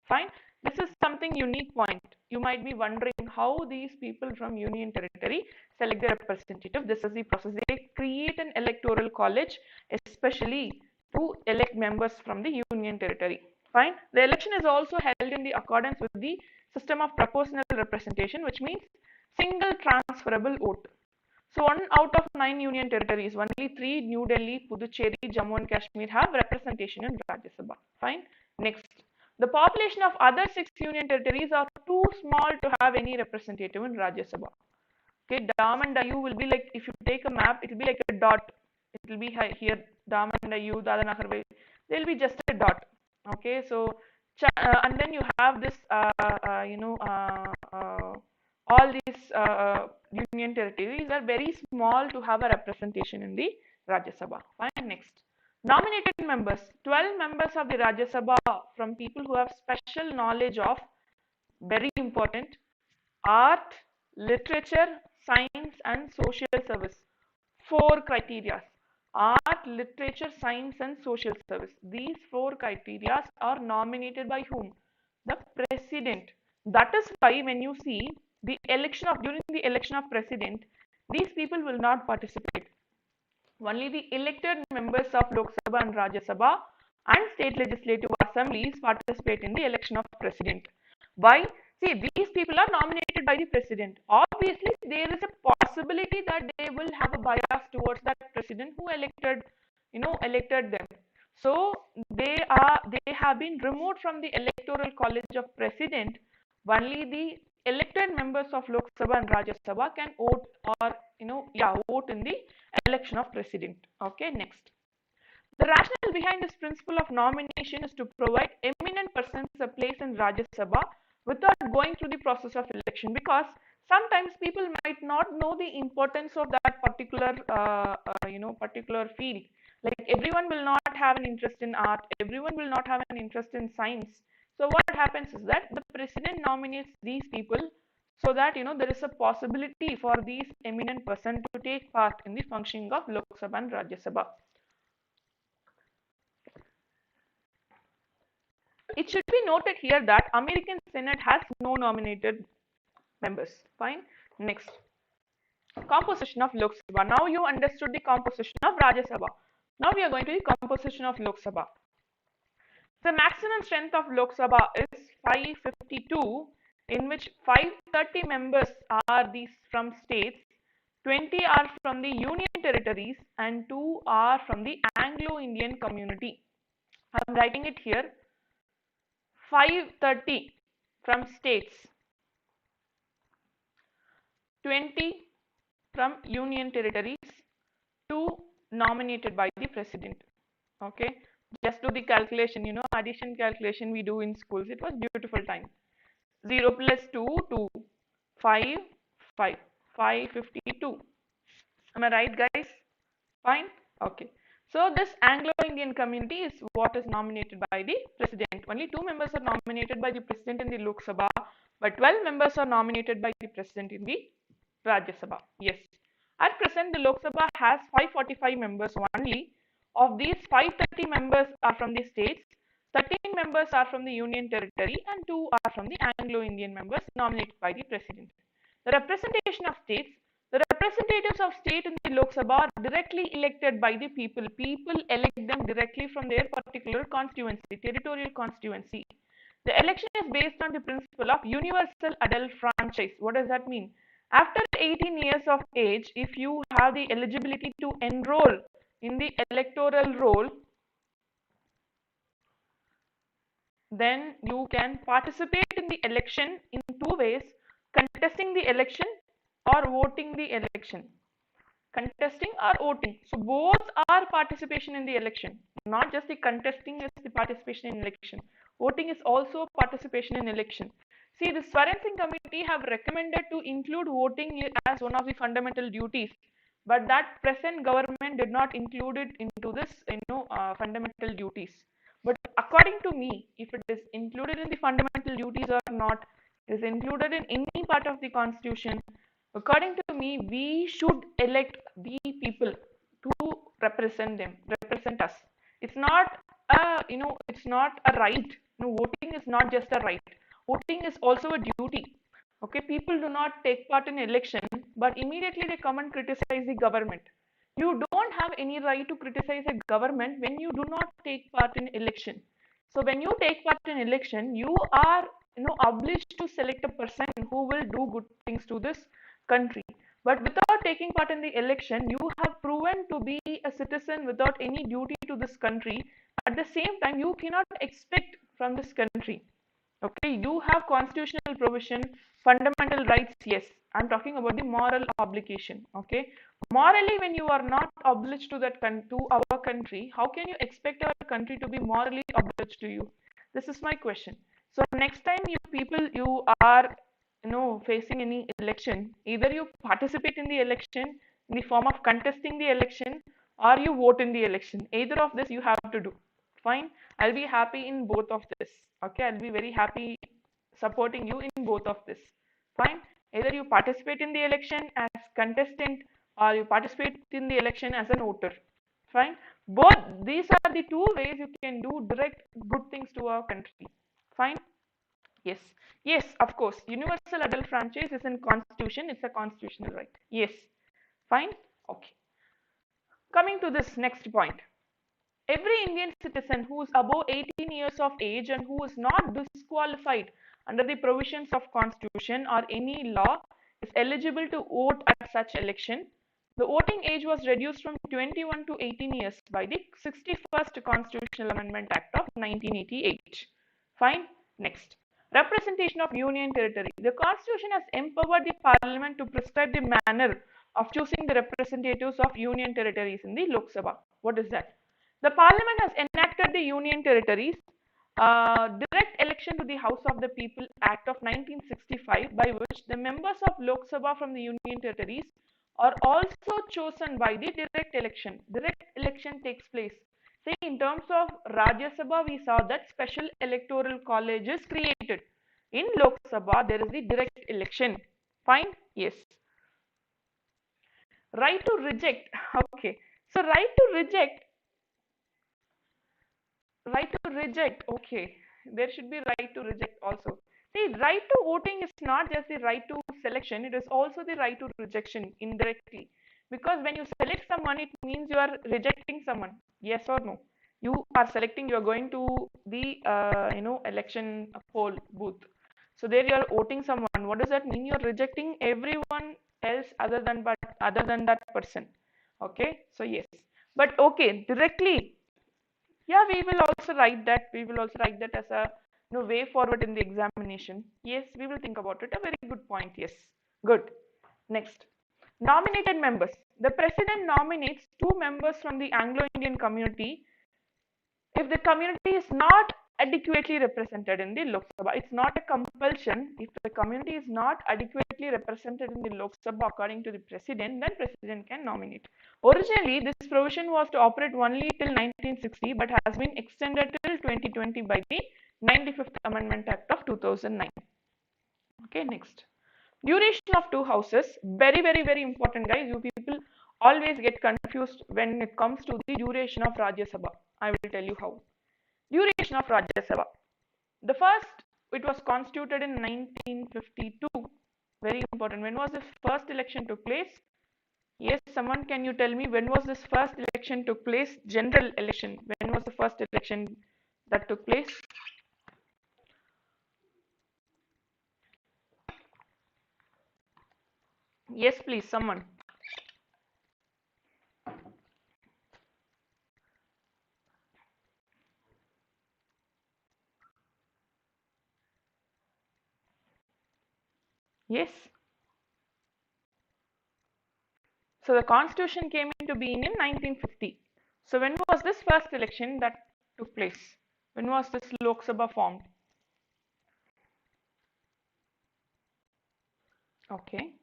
S1: Fine. This is something unique point. You might be wondering how these people from union territory select their representative. This is the process. They create an electoral college especially to elect members from the union territory. Fine. The election is also held in the accordance with the system of proportional representation, which means single transferable vote. So 1 out of 9 union territories, only 3, New Delhi, Puducherry, Jammu and Kashmir, have representation in Rajya Sabha. Fine. Next. The population of other 6 union territories are too small to have any representative in Rajya Sabha. Okay, Dam and Dayu will be like, if you take a map, it will be like a dot. It will be here, Dam and Dayu, Dadar Nagar, they will be just a dot. Okay, so and then you have this, all these union territories are very small to have a representation in the Rajya Sabha. Fine, next. Nominated members, 12 members of the Rajya Sabha from people who have special knowledge of, very important, art, literature, science and social service. 4 criteria: art, literature, science and social service. These 4 criteria are nominated by whom? The president. That is why when you see the election of, during the election of president, these people will not participate. Only the elected members of Lok Sabha and Rajya Sabha and state legislative assemblies participate in the election of president. Why? See, these people are nominated by the president. Obviously, there is a possibility that they will have a bias towards that president who elected them. So they have been removed from the electoral college of president. Only the elected members of Lok Sabha and Rajya Sabha can vote, or vote in the election of president. Okay, next. The rationale behind this principle of nomination is to provide eminent persons a place in Rajya Sabha without going through the process of election, because sometimes people might not know the importance of that particular field. Like, everyone will not have an interest in art, everyone will not have an interest in science. So what happens is that the president nominates these people, so that there is a possibility for these eminent persons to take part in the functioning of Lok Sabha and Rajya Sabha. It should be noted here that American Senate has no nominated members. Fine. Next. Composition of Lok Sabha. Now you understood the composition of Rajya Sabha. Now we are going to the composition of Lok Sabha. The maximum strength of Lok Sabha is 552, in which 530 members are these from states, 20 are from the union territories, and 2 are from the Anglo-Indian community. I am writing it here. 530 from states, 20 from union territories, 2 nominated by the president. Okay, just do the calculation, addition calculation we do in schools. It was beautiful time. 0 plus 2, 2, 5, 5, 552. Am I right, guys? Fine. Okay. So this Anglo-Indian community is what is nominated by the president. Only 2 members are nominated by the president in the Lok Sabha, but 12 members are nominated by the president in the Rajya Sabha. Yes. At present, the Lok Sabha has 545 members only. Of these, 530 members are from the states, 13 members are from the union territory, and 2 are from the Anglo-Indian members nominated by the president. The representation of states. The representatives of state in the Lok Sabha are directly elected by the people. People elect them directly from their particular constituency, territorial constituency. The election is based on the principle of universal adult franchise. What does that mean? After 18 years of age, if you have the eligibility to enroll in the electoral roll, then you can participate in the election in 2 ways: contesting the election or voting the election. Contesting or voting. So both are participation in the election. Not just the contesting is the participation in election. Voting is also participation in election. See, the Swaran Singh committee have recommended to include voting as one of the fundamental duties, but that present government did not include it into this, fundamental duties. But according to me, if it is included in the fundamental duties or not, is included in any part of the constitution, according to me, we should elect the people to represent us. It's not it's not a right. No, voting is not just a right. Voting is also a duty. Okay, people do not take part in election, but immediately they come and criticize the government. You don't have any right to criticize a government when you do not take part in election. So when you take part in election, you are obliged to select a person who will do good things to this country. But without taking part in the election, you have proven to be a citizen without any duty to this country. At the same time, you cannot expect from this country. Okay, you have constitutional provision, fundamental rights, yes. I'm talking about the moral obligation. Okay, morally, when you are not obliged to to our country, how can you expect our country to be morally obliged to you? This is my question. So next time you people you are facing any election, either you participate in the election in the form of contesting the election or you vote in the election. Either of this you have to do. Fine. I'll be happy in both of this. Okay, I'll be very happy supporting you in both of this. Fine. Either you participate in the election as contestant or you participate in the election as an voter. Fine. Both these are the two ways you can do direct good things to our country. Fine. Yes. Yes, of course. Universal adult franchise is in constitution. It's a constitutional right. Yes. Fine. Okay. Coming to this next point. Every Indian citizen who is above 18 years of age and who is not disqualified under the provisions of constitution or any law is eligible to vote at such election. The voting age was reduced from 21 to 18 years by the 61st Constitutional Amendment Act of 1988. Fine. Next. Representation of Union Territory. The Constitution has empowered the Parliament to prescribe the manner of choosing the representatives of Union Territories in the Lok Sabha. What is that? The Parliament has enacted the Union Territories Direct Election to the House of the People Act of 1965, by which the members of Lok Sabha from the Union Territories are also chosen by the direct election. Direct election takes place. See, in terms of Rajya Sabha, we saw that special electoral college is created. In Lok Sabha, there is the direct election. Fine? Yes. Right to reject. Okay. So, okay, there should be right to reject also. See, right to voting is not just the right to selection, it is also the right to rejection indirectly. Because when you select someone, it means you are rejecting someone. Yes or no? You are selecting, you are going to the election poll booth. So there you are voting someone. What does that mean? You are rejecting everyone else other than that person. Okay, so yes. But okay, directly, yeah, we will also write that. We will also write that as a way forward in the examination. Yes, we will think about it. A very good point. Yes, good. Next, nominated members. The president nominates two members from the Anglo-Indian community if the community is not adequately represented in the Lok Sabha. It's not a compulsion. If the community is not adequately represented in the Lok Sabha according to the president, then president can nominate. Originally, this provision was to operate only till 1960, but has been extended till 2020 by the 95th Amendment Act of 2009. Okay, next. Duration of two houses. Very, very, very important, guys. You people always get confused when it comes to the duration of Rajya Sabha. I will tell you how. Duration of Rajya Sabha. The first, it was constituted in 1952. Very important. When was this first election took place? Yes, someone, can you tell me when was this first election took place? General election. When was the first election that took place? Yes, please, someone. Yes. So the constitution came into being in 1950. So when was this first election that took place? When was this Lok Sabha formed? Okay.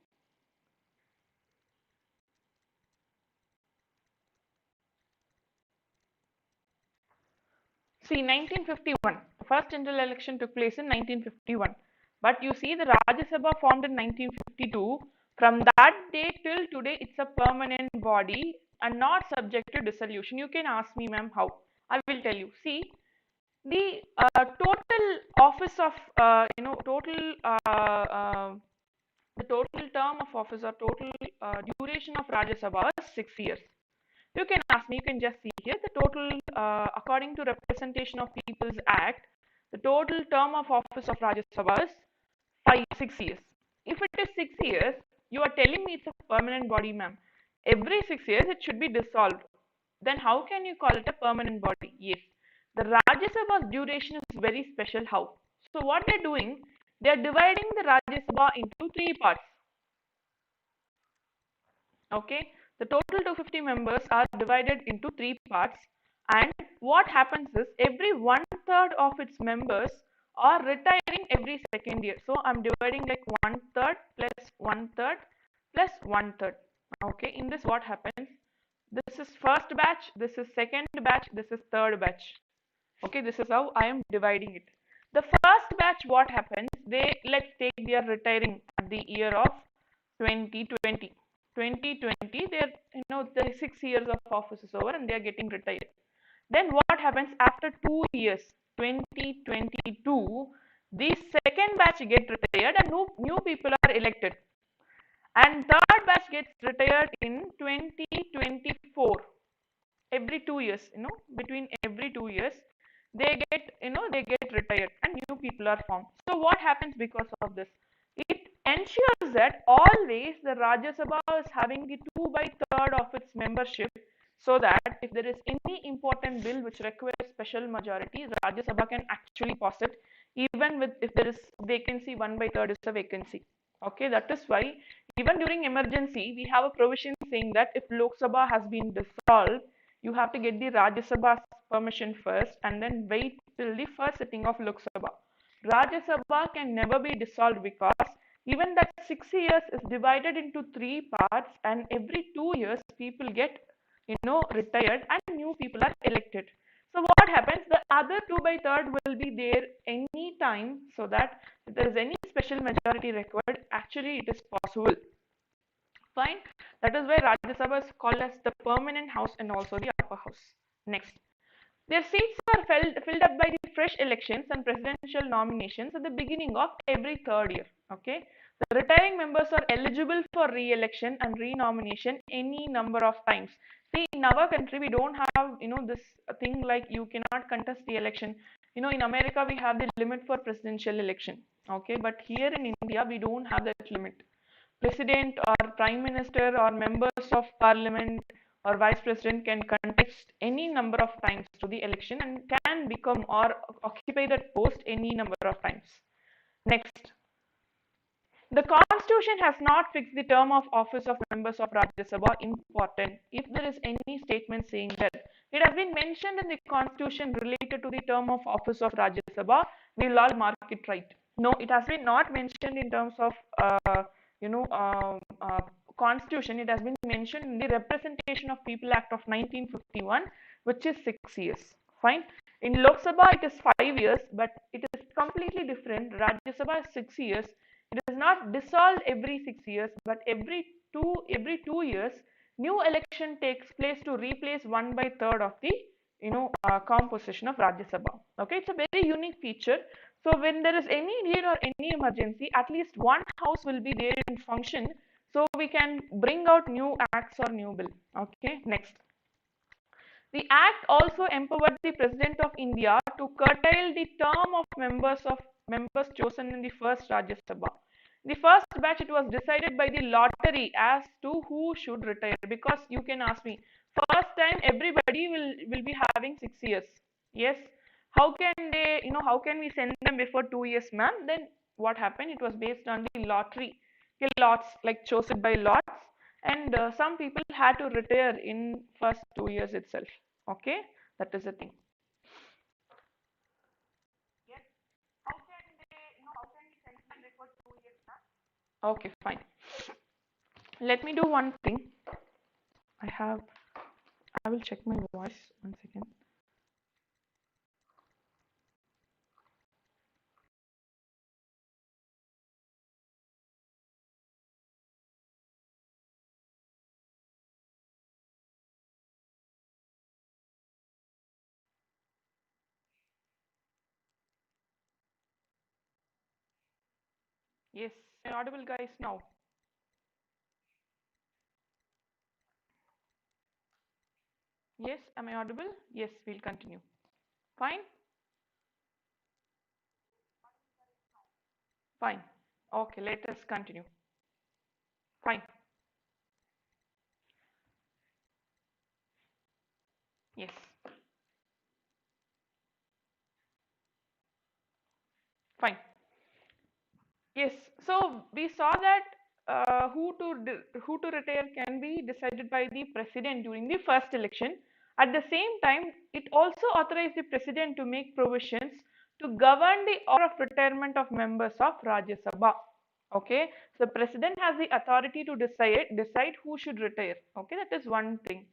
S1: See, 1951. The first general election took place in 1951. But you see, the Rajya Sabha formed in 1952. From that day till today, it's a permanent body and not subject to dissolution. You can ask me, ma'am, how? I will tell you. See, the total office of, the total term of office or total duration of Rajya Sabha is 6 years. You can ask me, you can just see here the total, according to Representation of People's Act, the total term of office of Rajya Sabha is 6 years. If it is 6 years, you are telling me it's a permanent body, ma'am. Every 6 years it should be dissolved. Then how can you call it a permanent body? Yes. The Rajya Sabha's duration is very special. How? So what they're doing, they're dividing the Rajya Sabha into three parts. Okay, the total 250 members are divided into three parts, and what happens is every one third of its members are retiring every second year. So I'm dividing like one third plus one third plus one third. Okay, in this what happens? This is first batch, this is second batch, this is third batch. Okay, this is how I am dividing it. The first batch, what happens? Let's take they are retiring at the year of 2020. 2020, the 6 years of office is over and they are getting retired. Then what happens after 2 years? 2022, the second batch get retired and new people are elected. And third batch gets retired in 2024. Every 2 years, between every 2 years, they get retired and new people are formed. So what happens because of this? It ensures that always the Rajya Sabha is having the 2 by 3rd of its membership, so that if there is any important bill which requires special majority, Rajya Sabha can actually pass it, even with if there is vacancy, 1 by 3rd is a vacancy. Okay, that is why even during emergency we have a provision saying that if Lok Sabha has been dissolved, you have to get the Rajya Sabha's permission first and then wait till the first sitting of Lok Sabha. Rajya Sabha can never be dissolved because even that 6 years is divided into three parts, and every 2 years people get retired and new people are elected. So what happens? The other 2 by 3rd will be there any time, so that if there is any special majority required, actually it is possible. Fine. That is why Rajya Sabha is called as the permanent house and also the upper house. Next. Their seats are filled up by the fresh elections and presidential nominations at the beginning of every third year. Okay. The retiring members are eligible for re-election and re-nomination any number of times. See, in our country, we don't have, this thing like you cannot contest the election. In America, we have the limit for presidential election. Okay. But here in India, we don't have that limit. President or prime minister or members of parliament or vice president can contest any number of times to the election and can become or occupy that post any number of times. Next, the constitution has not fixed the term of office of members of Rajya Sabha. Important. If there is any statement saying that it has been mentioned in the constitution related to the term of office of Rajya Sabha, we will all mark it right. No, it has been not mentioned in terms of you know constitution. It has been mentioned in the Representation of People Act of 1951, which is 6 years. Fine. In Lok Sabha, it is 5 years, but it is completely different. Rajya Sabha is 6 years. It is not dissolved every 6 years, but every two years, new election takes place to replace 1 by 3rd of the composition of Rajya Sabha. Okay, it's a very unique feature. So when there is any need or any emergency, at least one house will be there in function, so we can bring out new acts or new bill. Okay, next. The act also empowered the President of India to curtail the term of members chosen in the first Rajya Sabha. The first batch, it was decided by the lottery as to who should retire, because you can ask me, first time everybody will be having 6 years. Yes. How can they, how can we send them before 2 years, ma'am? Then what happened? It was based on the lottery, lots, like chosen by lots, and some people had to retire in first 2 years itself. Okay, that is the thing. Okay, fine. Let me do one thing. I have, I will check my voice. One second. Yes, am I audible, guys, now? Yes, am I audible? Yes, we'll continue. Fine? Fine. Okay, let us continue. Fine. Yes. Fine. Yes, so we saw that who to retire can be decided by the president during the first election. At the same time, it also authorized the president to make provisions to govern the order of retirement of members of Rajya Sabha. Okay, so the president has the authority to decide who should retire. Okay, that is one thing.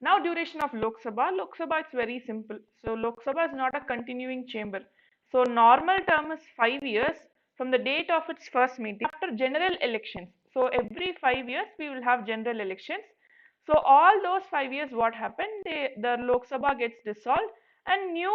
S1: Now, duration of Lok Sabha. Lok Sabha is very simple. So Lok Sabha is not a continuing chamber. So normal term is 5 years from the date of its first meeting after general elections. So every 5 years we will have general elections. So all those 5 years, what happened? The Lok Sabha gets dissolved and new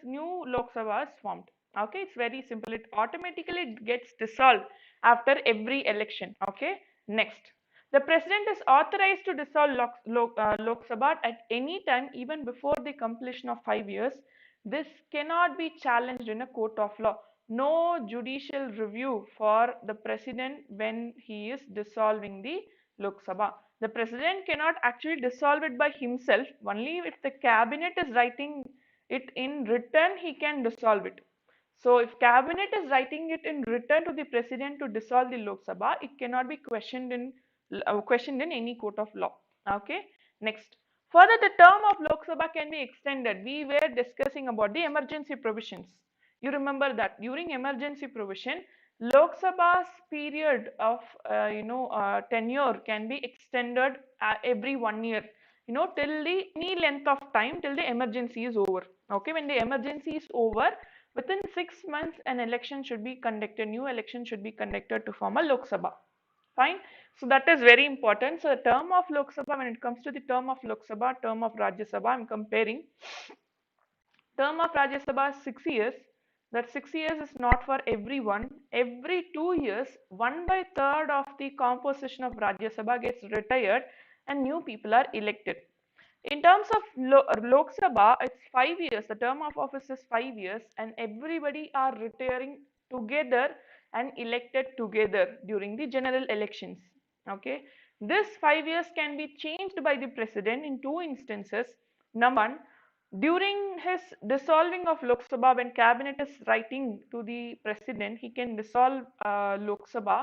S1: new Lok Sabha is formed. Okay, it's very simple. It automatically gets dissolved after every election. Okay, next. The president is authorized to dissolve Lok Sabha at any time, even before the completion of 5 years. This cannot be challenged in a court of law. No judicial review for the president when he is dissolving the Lok Sabha. The president cannot actually dissolve it by himself. Only if the cabinet is writing it in written, he can dissolve it. So if cabinet is writing it in written to the president to dissolve the Lok Sabha, it cannot be questioned in any court of law. Okay. Next. Further, the term of Lok Sabha can be extended. We were discussing about the emergency provisions. You remember that during emergency provision, Lok Sabha's period of tenure can be extended every 1 year. Till the any length of time till the emergency is over. Okay, when the emergency is over, within 6 months, an election should be conducted. New election should be conducted to form a Lok Sabha. Fine. So that is very important. So the term of Lok Sabha, when it comes to the term of Lok Sabha, term of Rajya Sabha, I'm comparing. Term of Rajya Sabha is 6 years. That 6 years is not for everyone. Every 2 years, 1/3 of the composition of Rajya Sabha gets retired and new people are elected. In terms of Lok Sabha, it's 5 years. The term of office is 5 years, and everybody are retiring together and elected together during the general elections. Okay, this 5 years can be changed by the president in two instances. Number one, during his dissolving of Lok Sabha, when cabinet is writing to the president, he can dissolve Lok Sabha,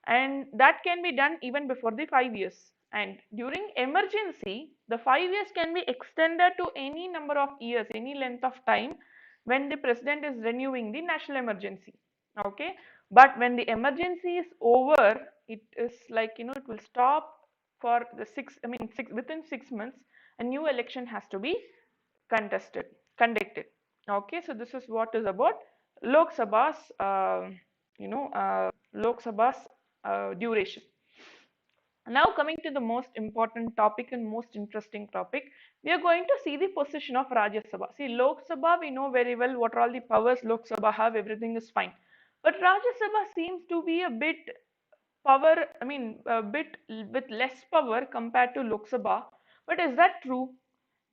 S1: and that can be done even before the 5 years. And during emergency, the 5 years can be extended to any number of years, any length of time when the president is renewing the national emergency. Okay, but when the emergency is over, it is like it will stop for the within 6 months, a new election has to be conducted. Okay, so this is what is about Lok Sabha's Lok Sabha's duration. Now coming to the most important topic and most interesting topic, we are going to see the position of Rajya Sabha. See, Lok Sabha, we know very well what are all the powers Lok Sabha have, everything is fine. But Rajya Sabha seems to be a bit a bit with less power compared to Lok Sabha. But is that true?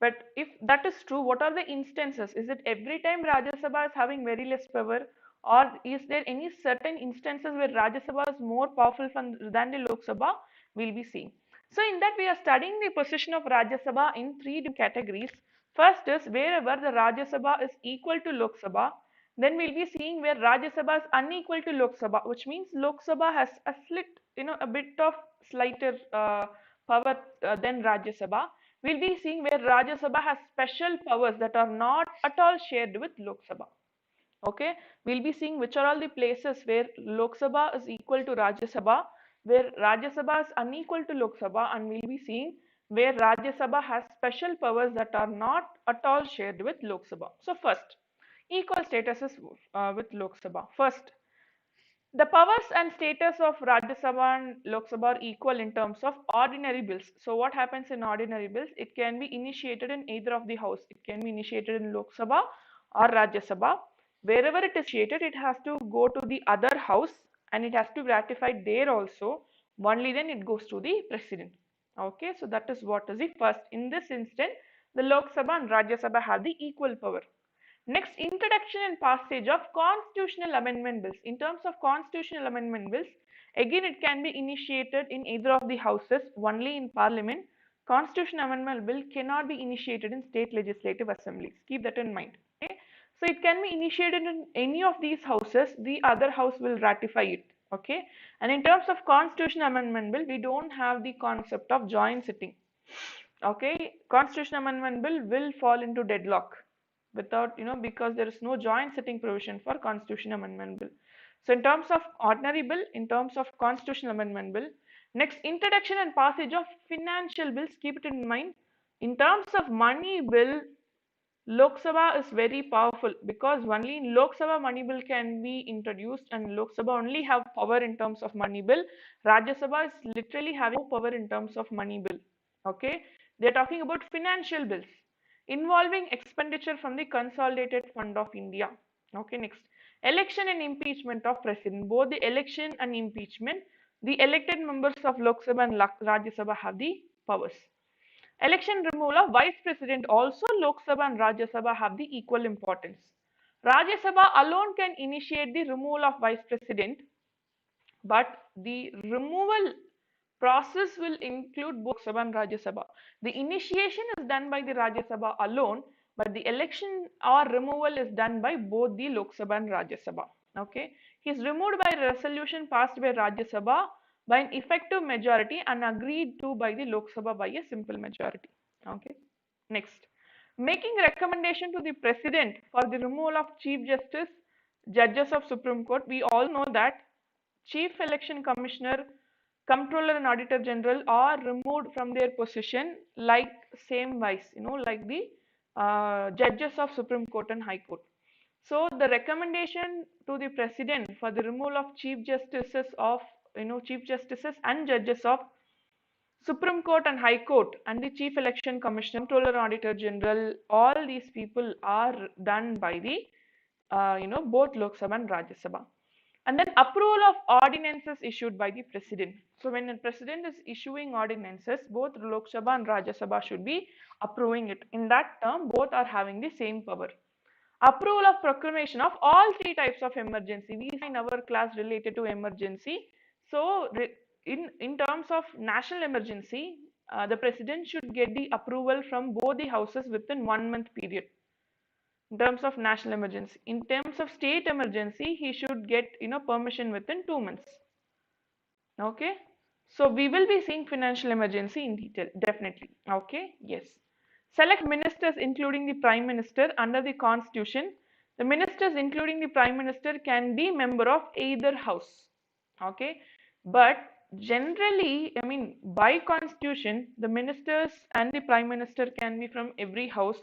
S1: But if that is true, what are the instances? Is it every time Rajya Sabha is having very less power, or is there any certain instances where Rajya Sabha is more powerful than the Lok Sabha? We'll be seeing. So in that we are studying the position of Rajya Sabha in three different categories. First is wherever the Rajya Sabha is equal to Lok Sabha. Then we'll be seeing where Rajya Sabha is unequal to Lok Sabha, which means Lok Sabha has a a bit of slighter power than Rajya Sabha. We'll be seeing where Rajya Sabha has special powers that are not at all shared with Lok Sabha. Okay, we'll be seeing which are all the places where Lok Sabha is equal to Rajya Sabha, where Rajya Sabha is unequal to Lok Sabha, and we'll be seeing where Rajya Sabha has special powers that are not at all shared with Lok Sabha. So first, equal status is with Lok Sabha. First, the powers and status of Rajya Sabha and Lok Sabha are equal in terms of ordinary bills. So what happens in ordinary bills? It can be initiated in either of the house. It can be initiated in Lok Sabha or Rajya Sabha. Wherever it is initiated, it has to go to the other house and it has to be ratified there also. Only then it goes to the president. Okay, so that is what is the first. In this instant, the Lok Sabha and Rajya Sabha have the equal power. Next, introduction and passage of constitutional amendment bills. In terms of constitutional amendment bills, again it can be initiated in either of the houses, only in parliament. Constitutional amendment bill cannot be initiated in state legislative assemblies. Keep that in mind. Okay? So it can be initiated in any of these houses, the other house will ratify it. Okay? And in terms of constitutional amendment bill, we don't have the concept of joint sitting. Okay, constitutional amendment bill will fall into deadlock without, because there is no joint sitting provision for constitutional amendment bill. So in terms of ordinary bill, in terms of constitutional amendment bill, next, introduction and passage of financial bills, keep it in mind. In terms of money bill, Lok Sabha is very powerful because only in Lok Sabha money bill can be introduced, and Lok Sabha only have power in terms of money bill. Rajya Sabha is literally having no power in terms of money bill. Okay, they are talking about financial bills involving expenditure from the consolidated fund of India. Okay, next, election and impeachment of president. Both the election and impeachment, the elected members of Lok Sabha and Rajya Sabha have the powers. Election removal of vice president, also Lok Sabha and Rajya Sabha have the equal importance. Rajya Sabha alone can initiate the removal of vice president, but the removal process will include both Lok Sabha and Rajya Sabha. The initiation is done by the Rajya Sabha alone, but the election or removal is done by both the Lok Sabha and Rajya Sabha. Okay, he is removed by resolution passed by Rajya Sabha by an effective majority and agreed to by the Lok Sabha by a simple majority. Okay, next, making recommendation to the president for the removal of chief justice, judges of Supreme Court. We all know that chief election commissioner, comptroller and auditor general are removed from their position like same wise, like the judges of Supreme Court and High Court. So the recommendation to the president for the removal of chief justices and judges of Supreme Court and High Court and the chief election commissioner, comptroller and auditor general, all these people are done by the both Lok Sabha and Rajya Sabha. And then approval of ordinances issued by the president. So when the president is issuing ordinances, both Lok Sabha and Rajya Sabha should be approving it. In that term, both are having the same power. Approval of proclamation of all three types of emergency. We saw in our class related to emergency. So in terms of national emergency, the president should get the approval from both the houses within 1 month period. In terms of national emergency, in terms of state emergency, he should get permission within 2 months. Okay, so we will be seeing financial emergency in detail, definitely. Okay, yes. Select ministers including the prime minister under the constitution. The ministers including the prime minister can be member of either house. Okay, but generally, I mean, by constitution, the ministers and the prime minister can be from every house,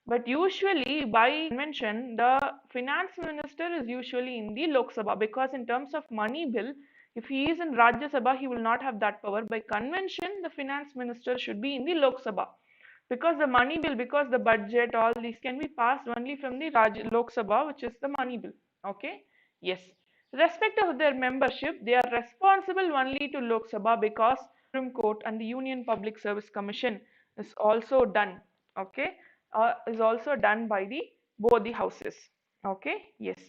S1: but usually by convention, the finance minister is usually in the Lok Sabha, because in terms of money bill, if he is in Rajya Sabha, he will not have that power. By convention, the finance minister should be in the Lok Sabha, because the money bill, because the budget, all these can be passed only from the Lok Sabha, which is the money bill. Okay, yes. Respect of their membership, they are responsible only to Lok Sabha because Supreme Court and the Union Public Service Commission is also done. Okay, is also done by the both the houses. Okay, yes.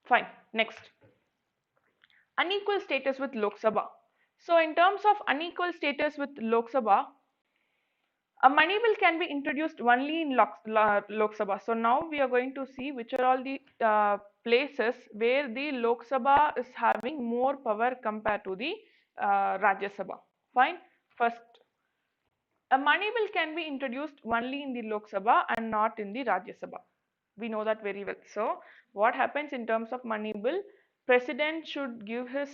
S1: Fine. Next, unequal status with Lok Sabha. So in terms of unequal status with Lok Sabha, a money bill can be introduced only in Lok Sabha. So now we are going to see which are all the places where the Lok Sabha is having more power compared to the Rajya Sabha. Fine. First, a money bill can be introduced only in the Lok Sabha and not in the Rajya Sabha. We know that very well. So what happens in terms of money bill? President should give his,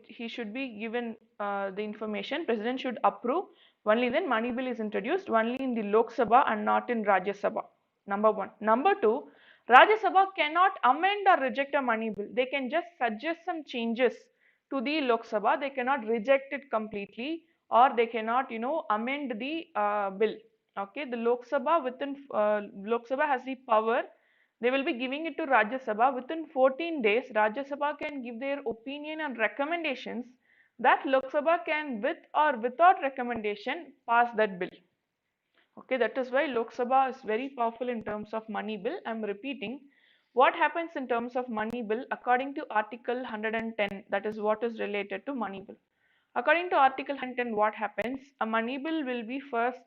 S1: he should be given the information. President should approve. Only then money bill is introduced. Only in the Lok Sabha and not in Rajya Sabha. Number one. Number two, Rajya Sabha cannot amend or reject a money bill. They can just suggest some changes to the Lok Sabha. They cannot reject it completely, or they cannot, amend the bill. Okay, the Lok Sabha has the power. They will be giving it to Rajya Sabha within 14 days. Rajya Sabha can give their opinion and recommendations that Lok Sabha can, with or without recommendation, pass that bill. Okay, that is why Lok Sabha is very powerful in terms of money bill. I am repeating. What happens in terms of money bill according to Article 110, that is what is related to money bill. According to Article 110, what happens? A money bill will be first,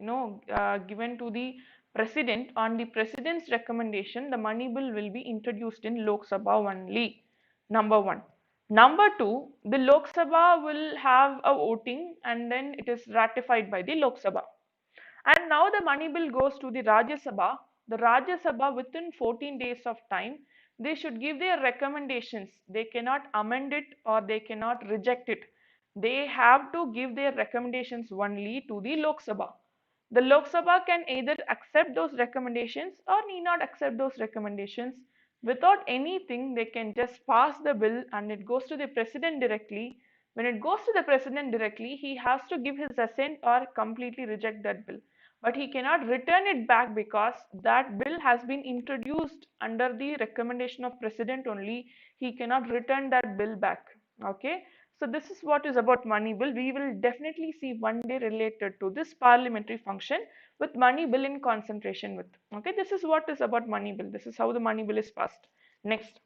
S1: given to the president. On the president's recommendation, the money bill will be introduced in Lok Sabha only. Number one. Number two, the Lok Sabha will have a voting and then it is ratified by the Lok Sabha. And now the money bill goes to the Rajya Sabha. The Rajya Sabha, within 14 days of time, they should give their recommendations. They cannot amend it or they cannot reject it. They have to give their recommendations only to the Lok Sabha. The Lok Sabha can either accept those recommendations or need not accept those recommendations. Without anything, they can just pass the bill and it goes to the president directly. When it goes to the president directly, he has to give his assent or completely reject that bill. But he cannot return it back because that bill has been introduced under the recommendation of president only. He cannot return that bill back. Okay. So this is what is about money bill. We will definitely see one day related to this parliamentary function with money bill in concentration with. Okay. This is what is about money bill. This is how the money bill is passed. Next.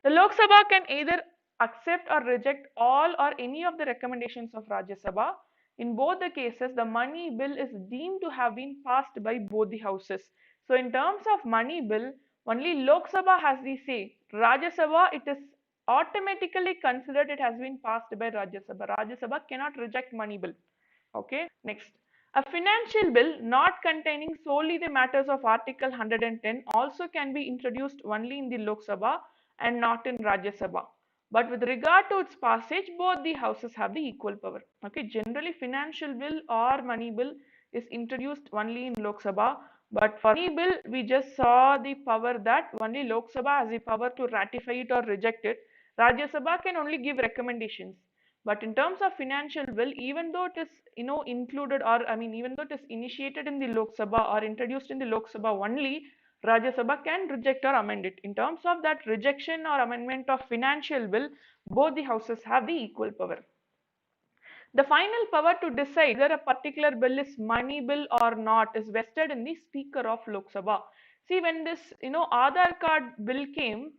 S1: The Lok Sabha can either accept or reject all or any of the recommendations of Rajya Sabha. In both the cases, the money bill is deemed to have been passed by both the houses. So in terms of money bill, only Lok Sabha has the say. Rajya Sabha, it is automatically considered it has been passed by Rajya Sabha. Rajya Sabha cannot reject money bill. Okay, next. A financial bill not containing solely the matters of Article 110 also can be introduced only in the Lok Sabha and not in Rajya Sabha. But with regard to its passage, both the houses have the equal power. Okay, generally financial bill or money bill is introduced only in Lok Sabha. But for money bill, we just saw the power that only Lok Sabha has the power to ratify it or reject it. Rajya Sabha can only give recommendations. But in terms of financial bill, even though it is included, or I mean even though it is initiated in the Lok Sabha or introduced in the Lok Sabha only, Rajya Sabha can reject or amend it. In terms of that rejection or amendment of financial bill, both the houses have the equal power. The final power to decide whether a particular bill is money bill or not is vested in the Speaker of Lok Sabha. See, when this Aadhaar card bill came,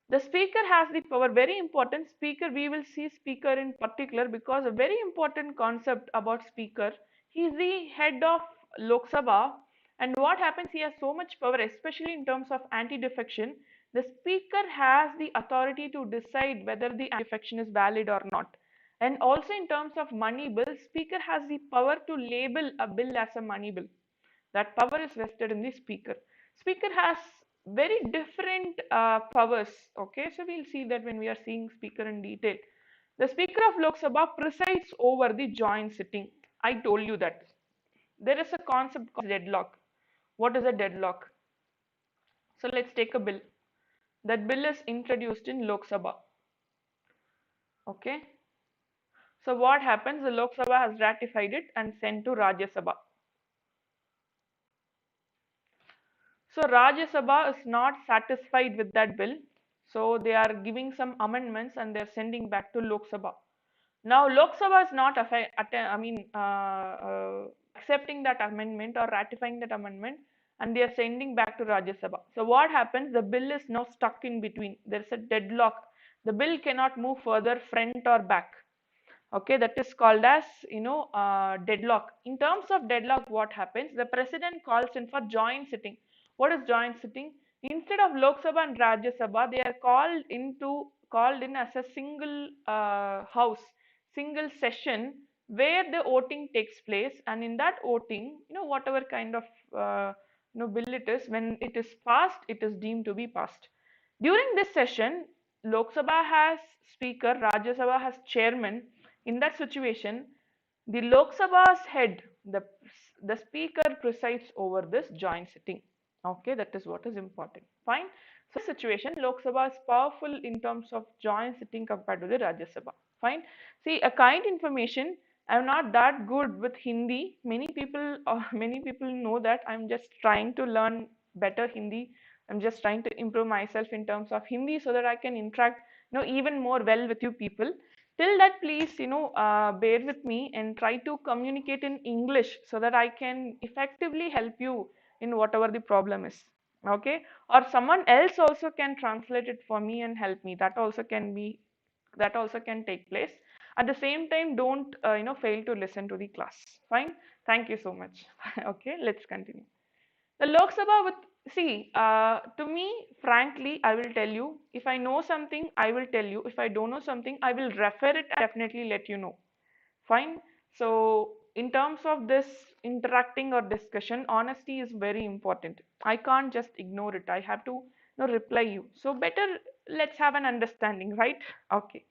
S1: the speaker has the power. Very important. Speaker, we will see speaker in particular because a very important concept about speaker. He is the head of Lok Sabha, and what happens, he has so much power, especially in terms of anti-defection. The speaker has the authority to decide whether the anti-defection is valid or not. And also in terms of money bill, speaker has the power to label a bill as a money bill. That power is vested in the speaker. Speaker has very different powers. Okay, so we'll see that when we are seeing speaker in detail. The speaker of Lok Sabha presides over the joint sitting. I told you that there is a concept called deadlock. What is a deadlock? So let's take a bill. That bill is introduced in Lok Sabha. Okay, so what happens? The Lok Sabha has ratified it and sent to Rajya Sabha. So Rajya Sabha is not satisfied with that bill. So they are giving some amendments and they are sending back to Lok Sabha. Now Lok Sabha is not accepting that amendment or ratifying that amendment, and they are sending back to Rajya Sabha. So what happens? The bill is now stuck in between. There is a deadlock. The bill cannot move further front or back. Okay, that is called as deadlock. In terms of deadlock, what happens? The president calls in for joint sitting. What is joint sitting? Instead of Lok Sabha and Rajya Sabha, they are called in as a single house, single session where the voting takes place, and in that voting, whatever kind of bill it is, when it is passed, it is deemed to be passed. During this session, Lok Sabha has speaker, Rajya Sabha has chairman. In that situation, the Lok Sabha's head, the speaker presides over this joint sitting. Okay, that is what is important. Fine. So, in this situation, Lok Sabha is powerful in terms of joint sitting compared to the Rajya Sabha. Fine. See, a kind information. I'm not that good with Hindi. Many people know that I'm just trying to learn better Hindi. I'm just trying to improve myself in terms of Hindi so that I can interact, even more well with you people. Till that, please, bear with me and try to communicate in English so that I can effectively help you in whatever the problem is. Okay, or someone else also can translate it for me and help me. That also can take place. At the same time, don't fail to listen to the class. Fine. Thank you so much. Okay, let's continue. The Lok Sabha with, see, to me, frankly, I will tell you, if I know something, I will tell you. If I don't know something, I will refer it and definitely let you know. Fine. So, in terms of this interacting or discussion, honesty is very important. I can't just ignore it. I have to, reply you. So, better let's have an understanding, right? Okay,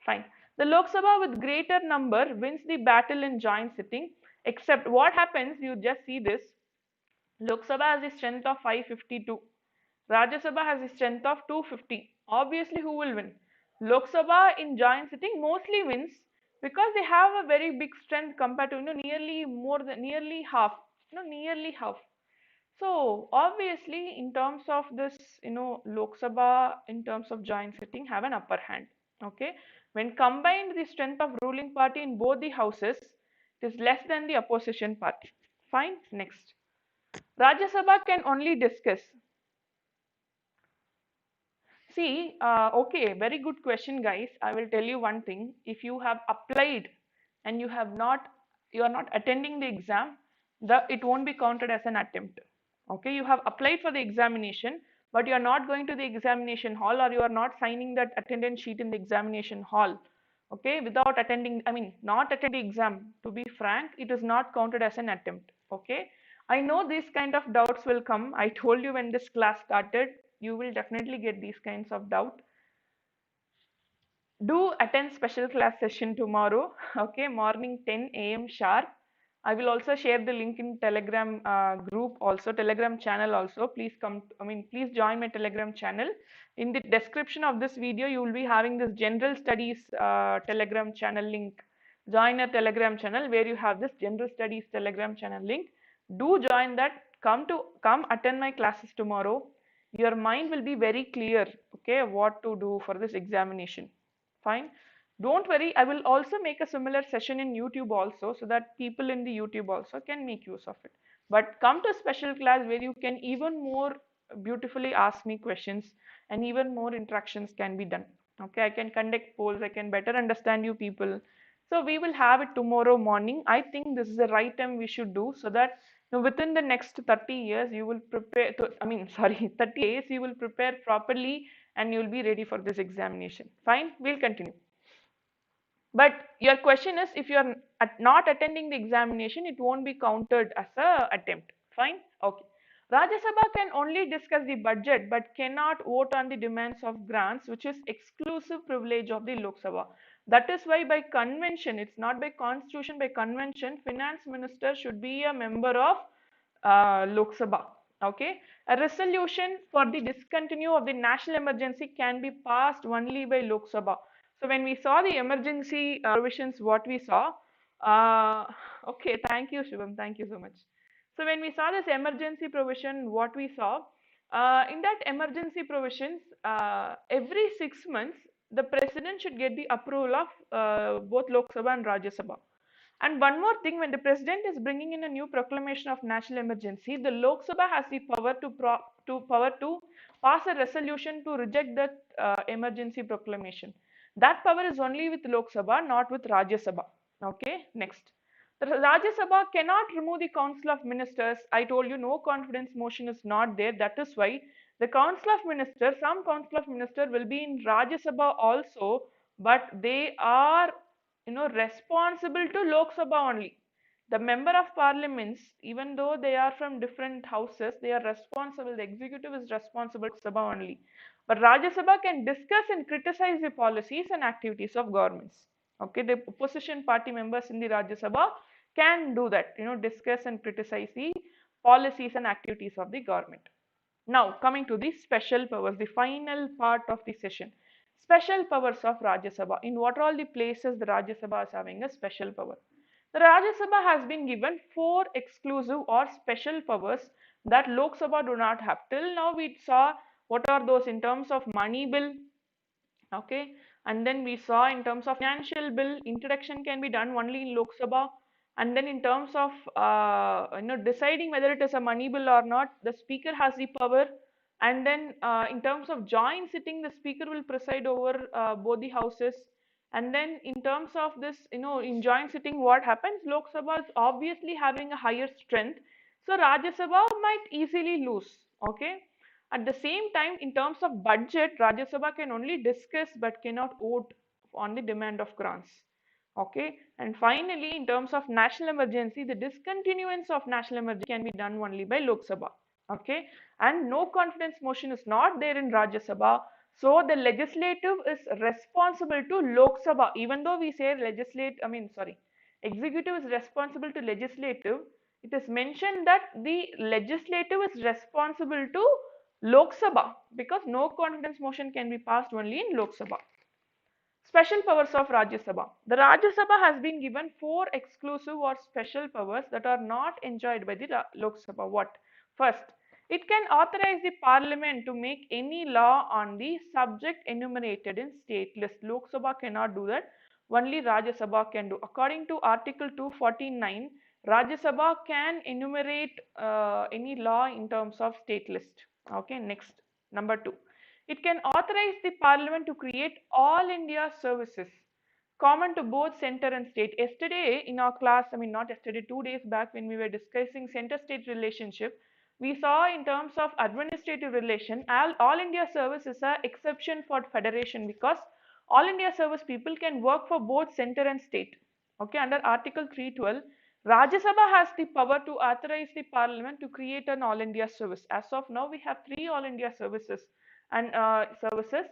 S1: fine. The Lok Sabha with greater number wins the battle in joint sitting, except what happens, you just see this. Lok Sabha has a strength of 552. Rajya Sabha has a strength of 250. Obviously, who will win? Lok Sabha in joint sitting mostly wins because they have a very big strength compared to, nearly more than nearly half. Nearly half. So obviously, in terms of this, Lok Sabha in terms of joint sitting have an upper hand. Okay, when combined the strength of ruling party in both the houses, it is less than the opposition party. Fine. Next. Rajya Sabha can only discuss. See, okay, very good question, guys. I will tell you one thing. If you have applied and you are not attending the exam, it won't be counted as an attempt. Okay, you have applied for the examination, but you are not going to the examination hall, or you are not signing that attendance sheet in the examination hall. Okay, without attending, I mean, not attending the exam. To be frank, it is not counted as an attempt. Okay, I know these kind of doubts will come. I told you when this class started, you will definitely get these kinds of doubt. Do attend special class session tomorrow. Okay, morning 10 a.m. sharp. I will also share the link in Telegram group, also Telegram channel also. Please come, please join my Telegram channel. In the description of this video, you will be having this general studies Telegram channel link. Join a Telegram channel where you have this general studies Telegram channel link. Do join that. Come attend my classes tomorrow. Your mind will be very clear, okay, what to do for this examination. Fine. Don't worry, I will also make a similar session in YouTube also, so that people in the YouTube also can make use of it. But come to special class where you can even more beautifully ask me questions and even more interactions can be done. Okay, I can conduct polls, I can better understand you people. So we will have it tomorrow morning. I think this is the right time we should do, so that within the next 30 years you will prepare to, 30 days you will prepare properly and you will be ready for this examination. Fine, we'll continue. But your question is, if you are not attending the examination, it won't be counted as a attempt. Fine. Okay. Rajya Sabha can only discuss the budget but cannot vote on the demands of grants, which is exclusive privilege of the Lok Sabha. That is why by convention, it's not by constitution, by convention, finance minister should be a member of Lok Sabha. Okay, a resolution for the discontinue of the national emergency can be passed only by Lok Sabha. So when we saw the emergency provisions, what we saw, okay, thank you, Shivam, thank you so much. So when we saw this emergency provision, what we saw, in that emergency provisions, every 6 months, the president should get the approval of both Lok Sabha and Rajya Sabha. And one more thing, when the president is bringing in a new proclamation of national emergency, the Lok Sabha has the power to pass a resolution to reject that emergency proclamation. That power is only with Lok Sabha, not with Rajya Sabha. Okay, next. The Rajya Sabha cannot remove the Council of Ministers. I told you no confidence motion is not there. That is why the Council of Ministers, some Council of Ministers will be in Rajya Sabha also, but they are responsible to Lok Sabha only. The member of parliaments, even though they are from different houses, they are responsible. The executive is responsible to Sabha only. But Rajya Sabha can discuss and criticize the policies and activities of governments. Okay, the opposition party members in the Rajya Sabha can do that, discuss and criticize the policies and activities of the government. Now, coming to the special powers, the final part of the session. Special powers of Rajya Sabha. In what are all the places the Rajya Sabha is having a special power? The Rajya Sabha has been given 4 exclusive or special powers that Lok Sabha do not have. Till now we saw what are those in terms of money bill, okay, and then we saw in terms of financial bill, introduction can be done only in Lok Sabha, and then in terms of deciding whether it is a money bill or not, the speaker has the power, and then in terms of joint sitting, the speaker will preside over both the houses, and then in terms of this, in joint sitting, what happens? Lok Sabha is obviously having a higher strength, so Rajya Sabha might easily lose, okay. At the same time, in terms of budget, Rajya Sabha can only discuss but cannot vote on the demand of grants. Okay, and finally, in terms of national emergency, the discontinuance of national emergency can be done only by Lok Sabha. Okay, and no confidence motion is not there in Rajya Sabha. So the legislative is responsible to Lok Sabha. Even though we say executive is responsible to legislative, it is mentioned that the legislative is responsible to Lok Sabha because no confidence motion can be passed only in Lok Sabha. Special powers of Rajya Sabha. The Rajya Sabha has been given 4 exclusive or special powers that are not enjoyed by the Lok Sabha. What? First, it can authorize the parliament to make any law on the subject enumerated in state list. Lok Sabha cannot do that. Only Rajya Sabha can do. According to Article 249, Rajya Sabha can enumerate any law in terms of state list. Okay, next, number 2. It can authorize the parliament to create all India services common to both center and state. Yesterday in our class, not yesterday, 2 days back when we were discussing center-state relationship, we saw in terms of administrative relation, all India service is an exception for federation because all India service people can work for both center and state. Okay, under Article 312, Rajya Sabha has the power to authorize the parliament to create an all India service. As of now, we have 3 all India services and services: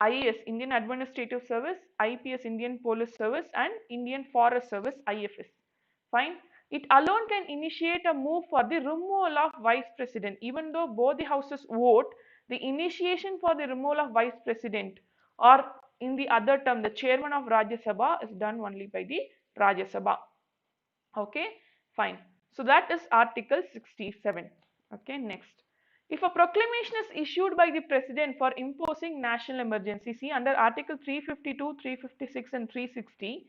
S1: IAS, Indian Administrative Service; IPS, Indian Police Service; and Indian Forest Service, IFS. Fine. It alone can initiate a move for the removal of Vice President. Even though both the houses vote, the initiation for the removal of Vice President, or in the other term, the Chairman of Rajya Sabha, is done only by the Rajya Sabha. Okay, fine. So that is Article 67. Okay, next. If a proclamation is issued by the President for imposing national emergency, see under Article 352, 356 and 360,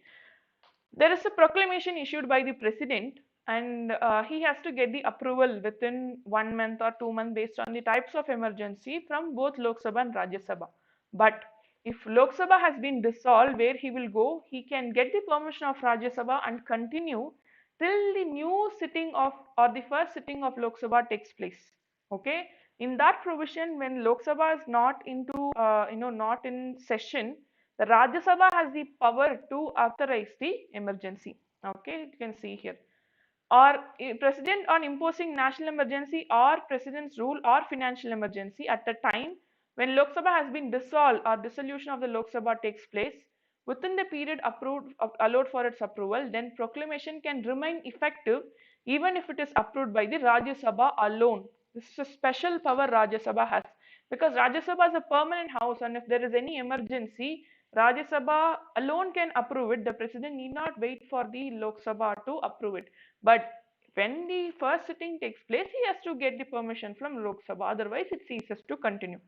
S1: there is a proclamation issued by the President, and he has to get the approval within 1 month or 2 months based on the types of emergency from both Lok Sabha and Rajya Sabha. But if Lok Sabha has been dissolved, where he will go? He can get the permission of Rajya Sabha and continue till the new sitting of or the first sitting of Lok Sabha takes place. Okay, in that provision, when Lok Sabha is not into not in session, the Rajya Sabha has the power to authorize the emergency. Okay, you can see here. Or President on imposing national emergency or President's rule or financial emergency at the time when Lok Sabha has been dissolved or dissolution of the Lok Sabha takes place within the period allowed for its approval, then proclamation can remain effective even if it is approved by the Rajya Sabha alone. This is a special power Rajya Sabha has because Rajya Sabha is a permanent house, and if there is any emergency, Rajya Sabha alone can approve it. The President need not wait for the Lok Sabha to approve it. But when the first sitting takes place, he has to get the permission from Lok Sabha. Otherwise, it ceases to continue.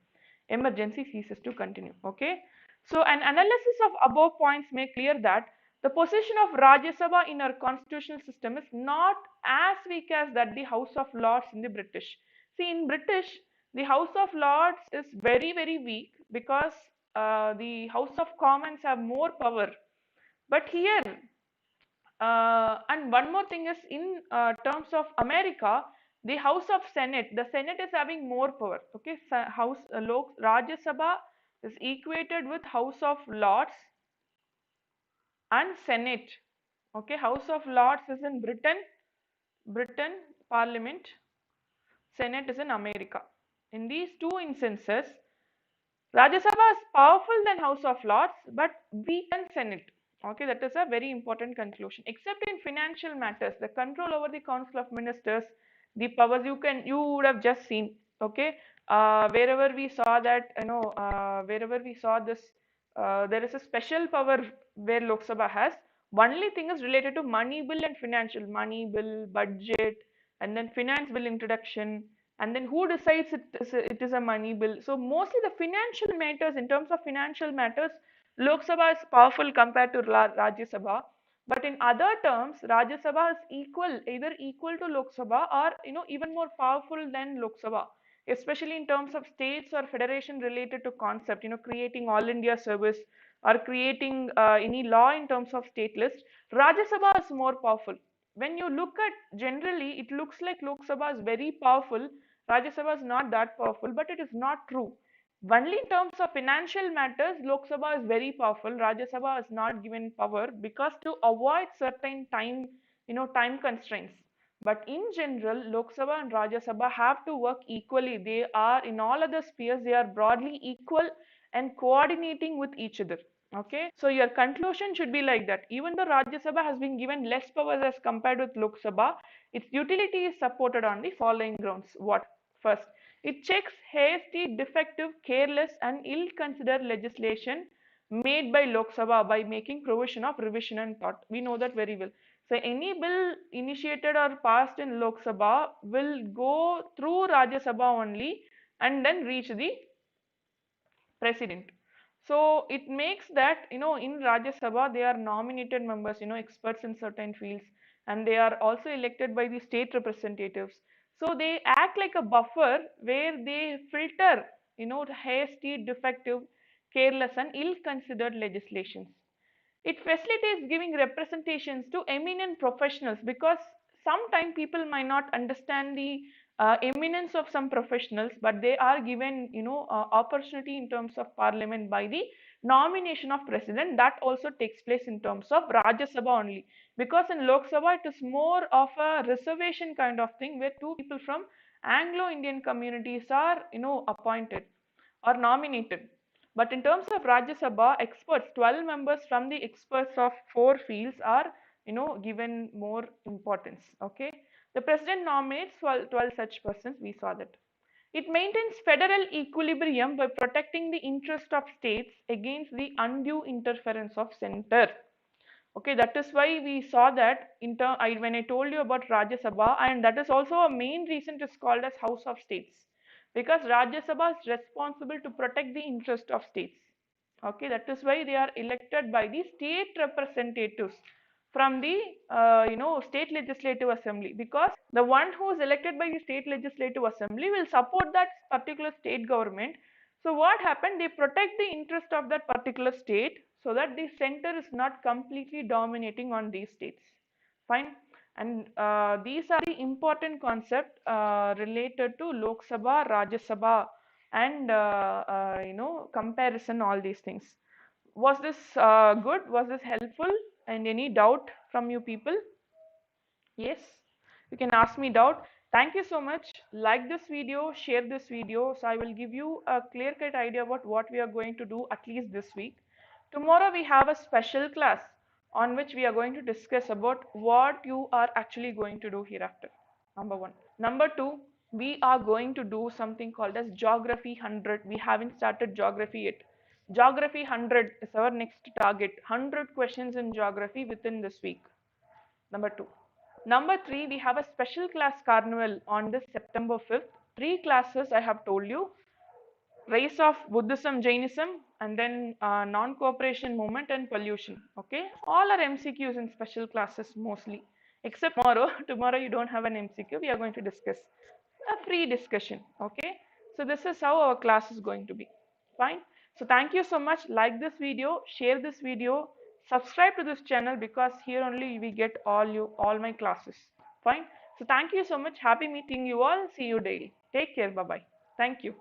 S1: Emergency ceases to continue. Okay. So an analysis of above points make clear that the position of Rajya Sabha in our constitutional system is not as weak as that the House of Lords in the British. See, in British, the House of Lords is very, very weak because the House of Commons have more power. But here, and one more thing is in terms of America, the House of Senate, the Senate is having more power. Okay, Rajya Sabha is equated with House of Lords and Senate. Okay, House of Lords is in Britain, Parliament, Senate is in America. In these two instances, Rajya Sabha is powerful than House of Lords, but weak than Senate. Okay, that is a very important conclusion. Except in financial matters, the control over the Council of Ministers, the powers you would have just seen. Okay, wherever we saw that, wherever we saw this, there is a special power where Lok Sabha has. Only thing is related to money bill and financial money bill, budget, and then finance bill introduction, and then who decides it is a money bill. So mostly the financial matters, in terms of financial matters, Lok Sabha is powerful compared to Rajya Sabha. But in other terms, Rajya Sabha is either equal to Lok Sabha, or even more powerful than Lok Sabha, especially in terms of states or federation related to concept, creating all India service, or creating any law in terms of state list. Rajya Sabha is more powerful. When you look at generally, it looks like Lok Sabha is very powerful, Rajya Sabha is not that powerful, but it is not true. Only in terms of financial matters, Lok Sabha is very powerful. Rajya Sabha is not given power because to avoid certain time constraints. But in general, Lok Sabha and Rajya Sabha have to work equally. They are in all other spheres, they are broadly equal and coordinating with each other. Okay, so your conclusion should be like that. Even though Rajya Sabha has been given less powers as compared with Lok Sabha, its utility is supported on the following grounds. What? First, it checks hasty, defective, careless, and ill-considered legislation made by Lok Sabha by making provision of revision and thought. We know that very well. So any bill initiated or passed in Lok Sabha will go through Rajya Sabha only and then reach the president. So it makes that, in Rajya Sabha, they are nominated members, experts in certain fields, and they are also elected by the state representatives. So they act like a buffer where they filter, hasty, defective, careless, and ill-considered legislations. It facilitates giving representations to eminent professionals, because sometimes people might not understand the eminence of some professionals, but they are given opportunity in terms of parliament by the nomination of president. That also takes place in terms of Rajya Sabha only, because in Lok Sabha it is more of a reservation kind of thing where two people from Anglo-Indian communities are appointed or nominated. But in terms of Rajya Sabha, experts, 12 members from the experts of four fields are, given more importance. Okay, the president nominates 12 such persons. We saw that. It maintains federal equilibrium by protecting the interest of states against the undue interference of center. Okay, that is why we saw that when I told you about Rajya Sabha, and that is also a main reason it is called as House of States, because Rajya Sabha is responsible to protect the interest of states. Okay, that is why they are elected by the state representatives from the state legislative assembly, because the one who is elected by the state legislative assembly will support that particular state government. So what happened, they protect the interest of that particular state so that the center is not completely dominating on these states. Fine. And these are the important concept related to Lok Sabha, Rajya Sabha, and comparison, all these things. Was this good? Was this helpful? And any doubt from you people? Yes, you can ask me doubt. Thank you so much. Like this video, share this video. So I will give you a clear-cut idea about what we are going to do at least this week. Tomorrow we have a special class on which we are going to discuss about what you are actually going to do hereafter. Number one. Number two, we are going to do something called as Geography 100. We haven't started Geography yet. Geography 100 is our next target. 100 questions in Geography within this week. Number two. Number three, we have a special class carnival on this September 5th. Three classes I have told you: rise of Buddhism, Jainism, and then non-cooperation movement and pollution. Okay, all are MCQs in special classes mostly, except tomorrow. Tomorrow you don't have an MCQ. We are going to discuss a free discussion. Okay, so this is how our class is going to be. Fine. So thank you so much. Like this video, share this video, subscribe to this channel, because here only we get all my classes. Fine. So thank you so much. Happy meeting you all. See you daily. Take care. Bye bye. Thank you.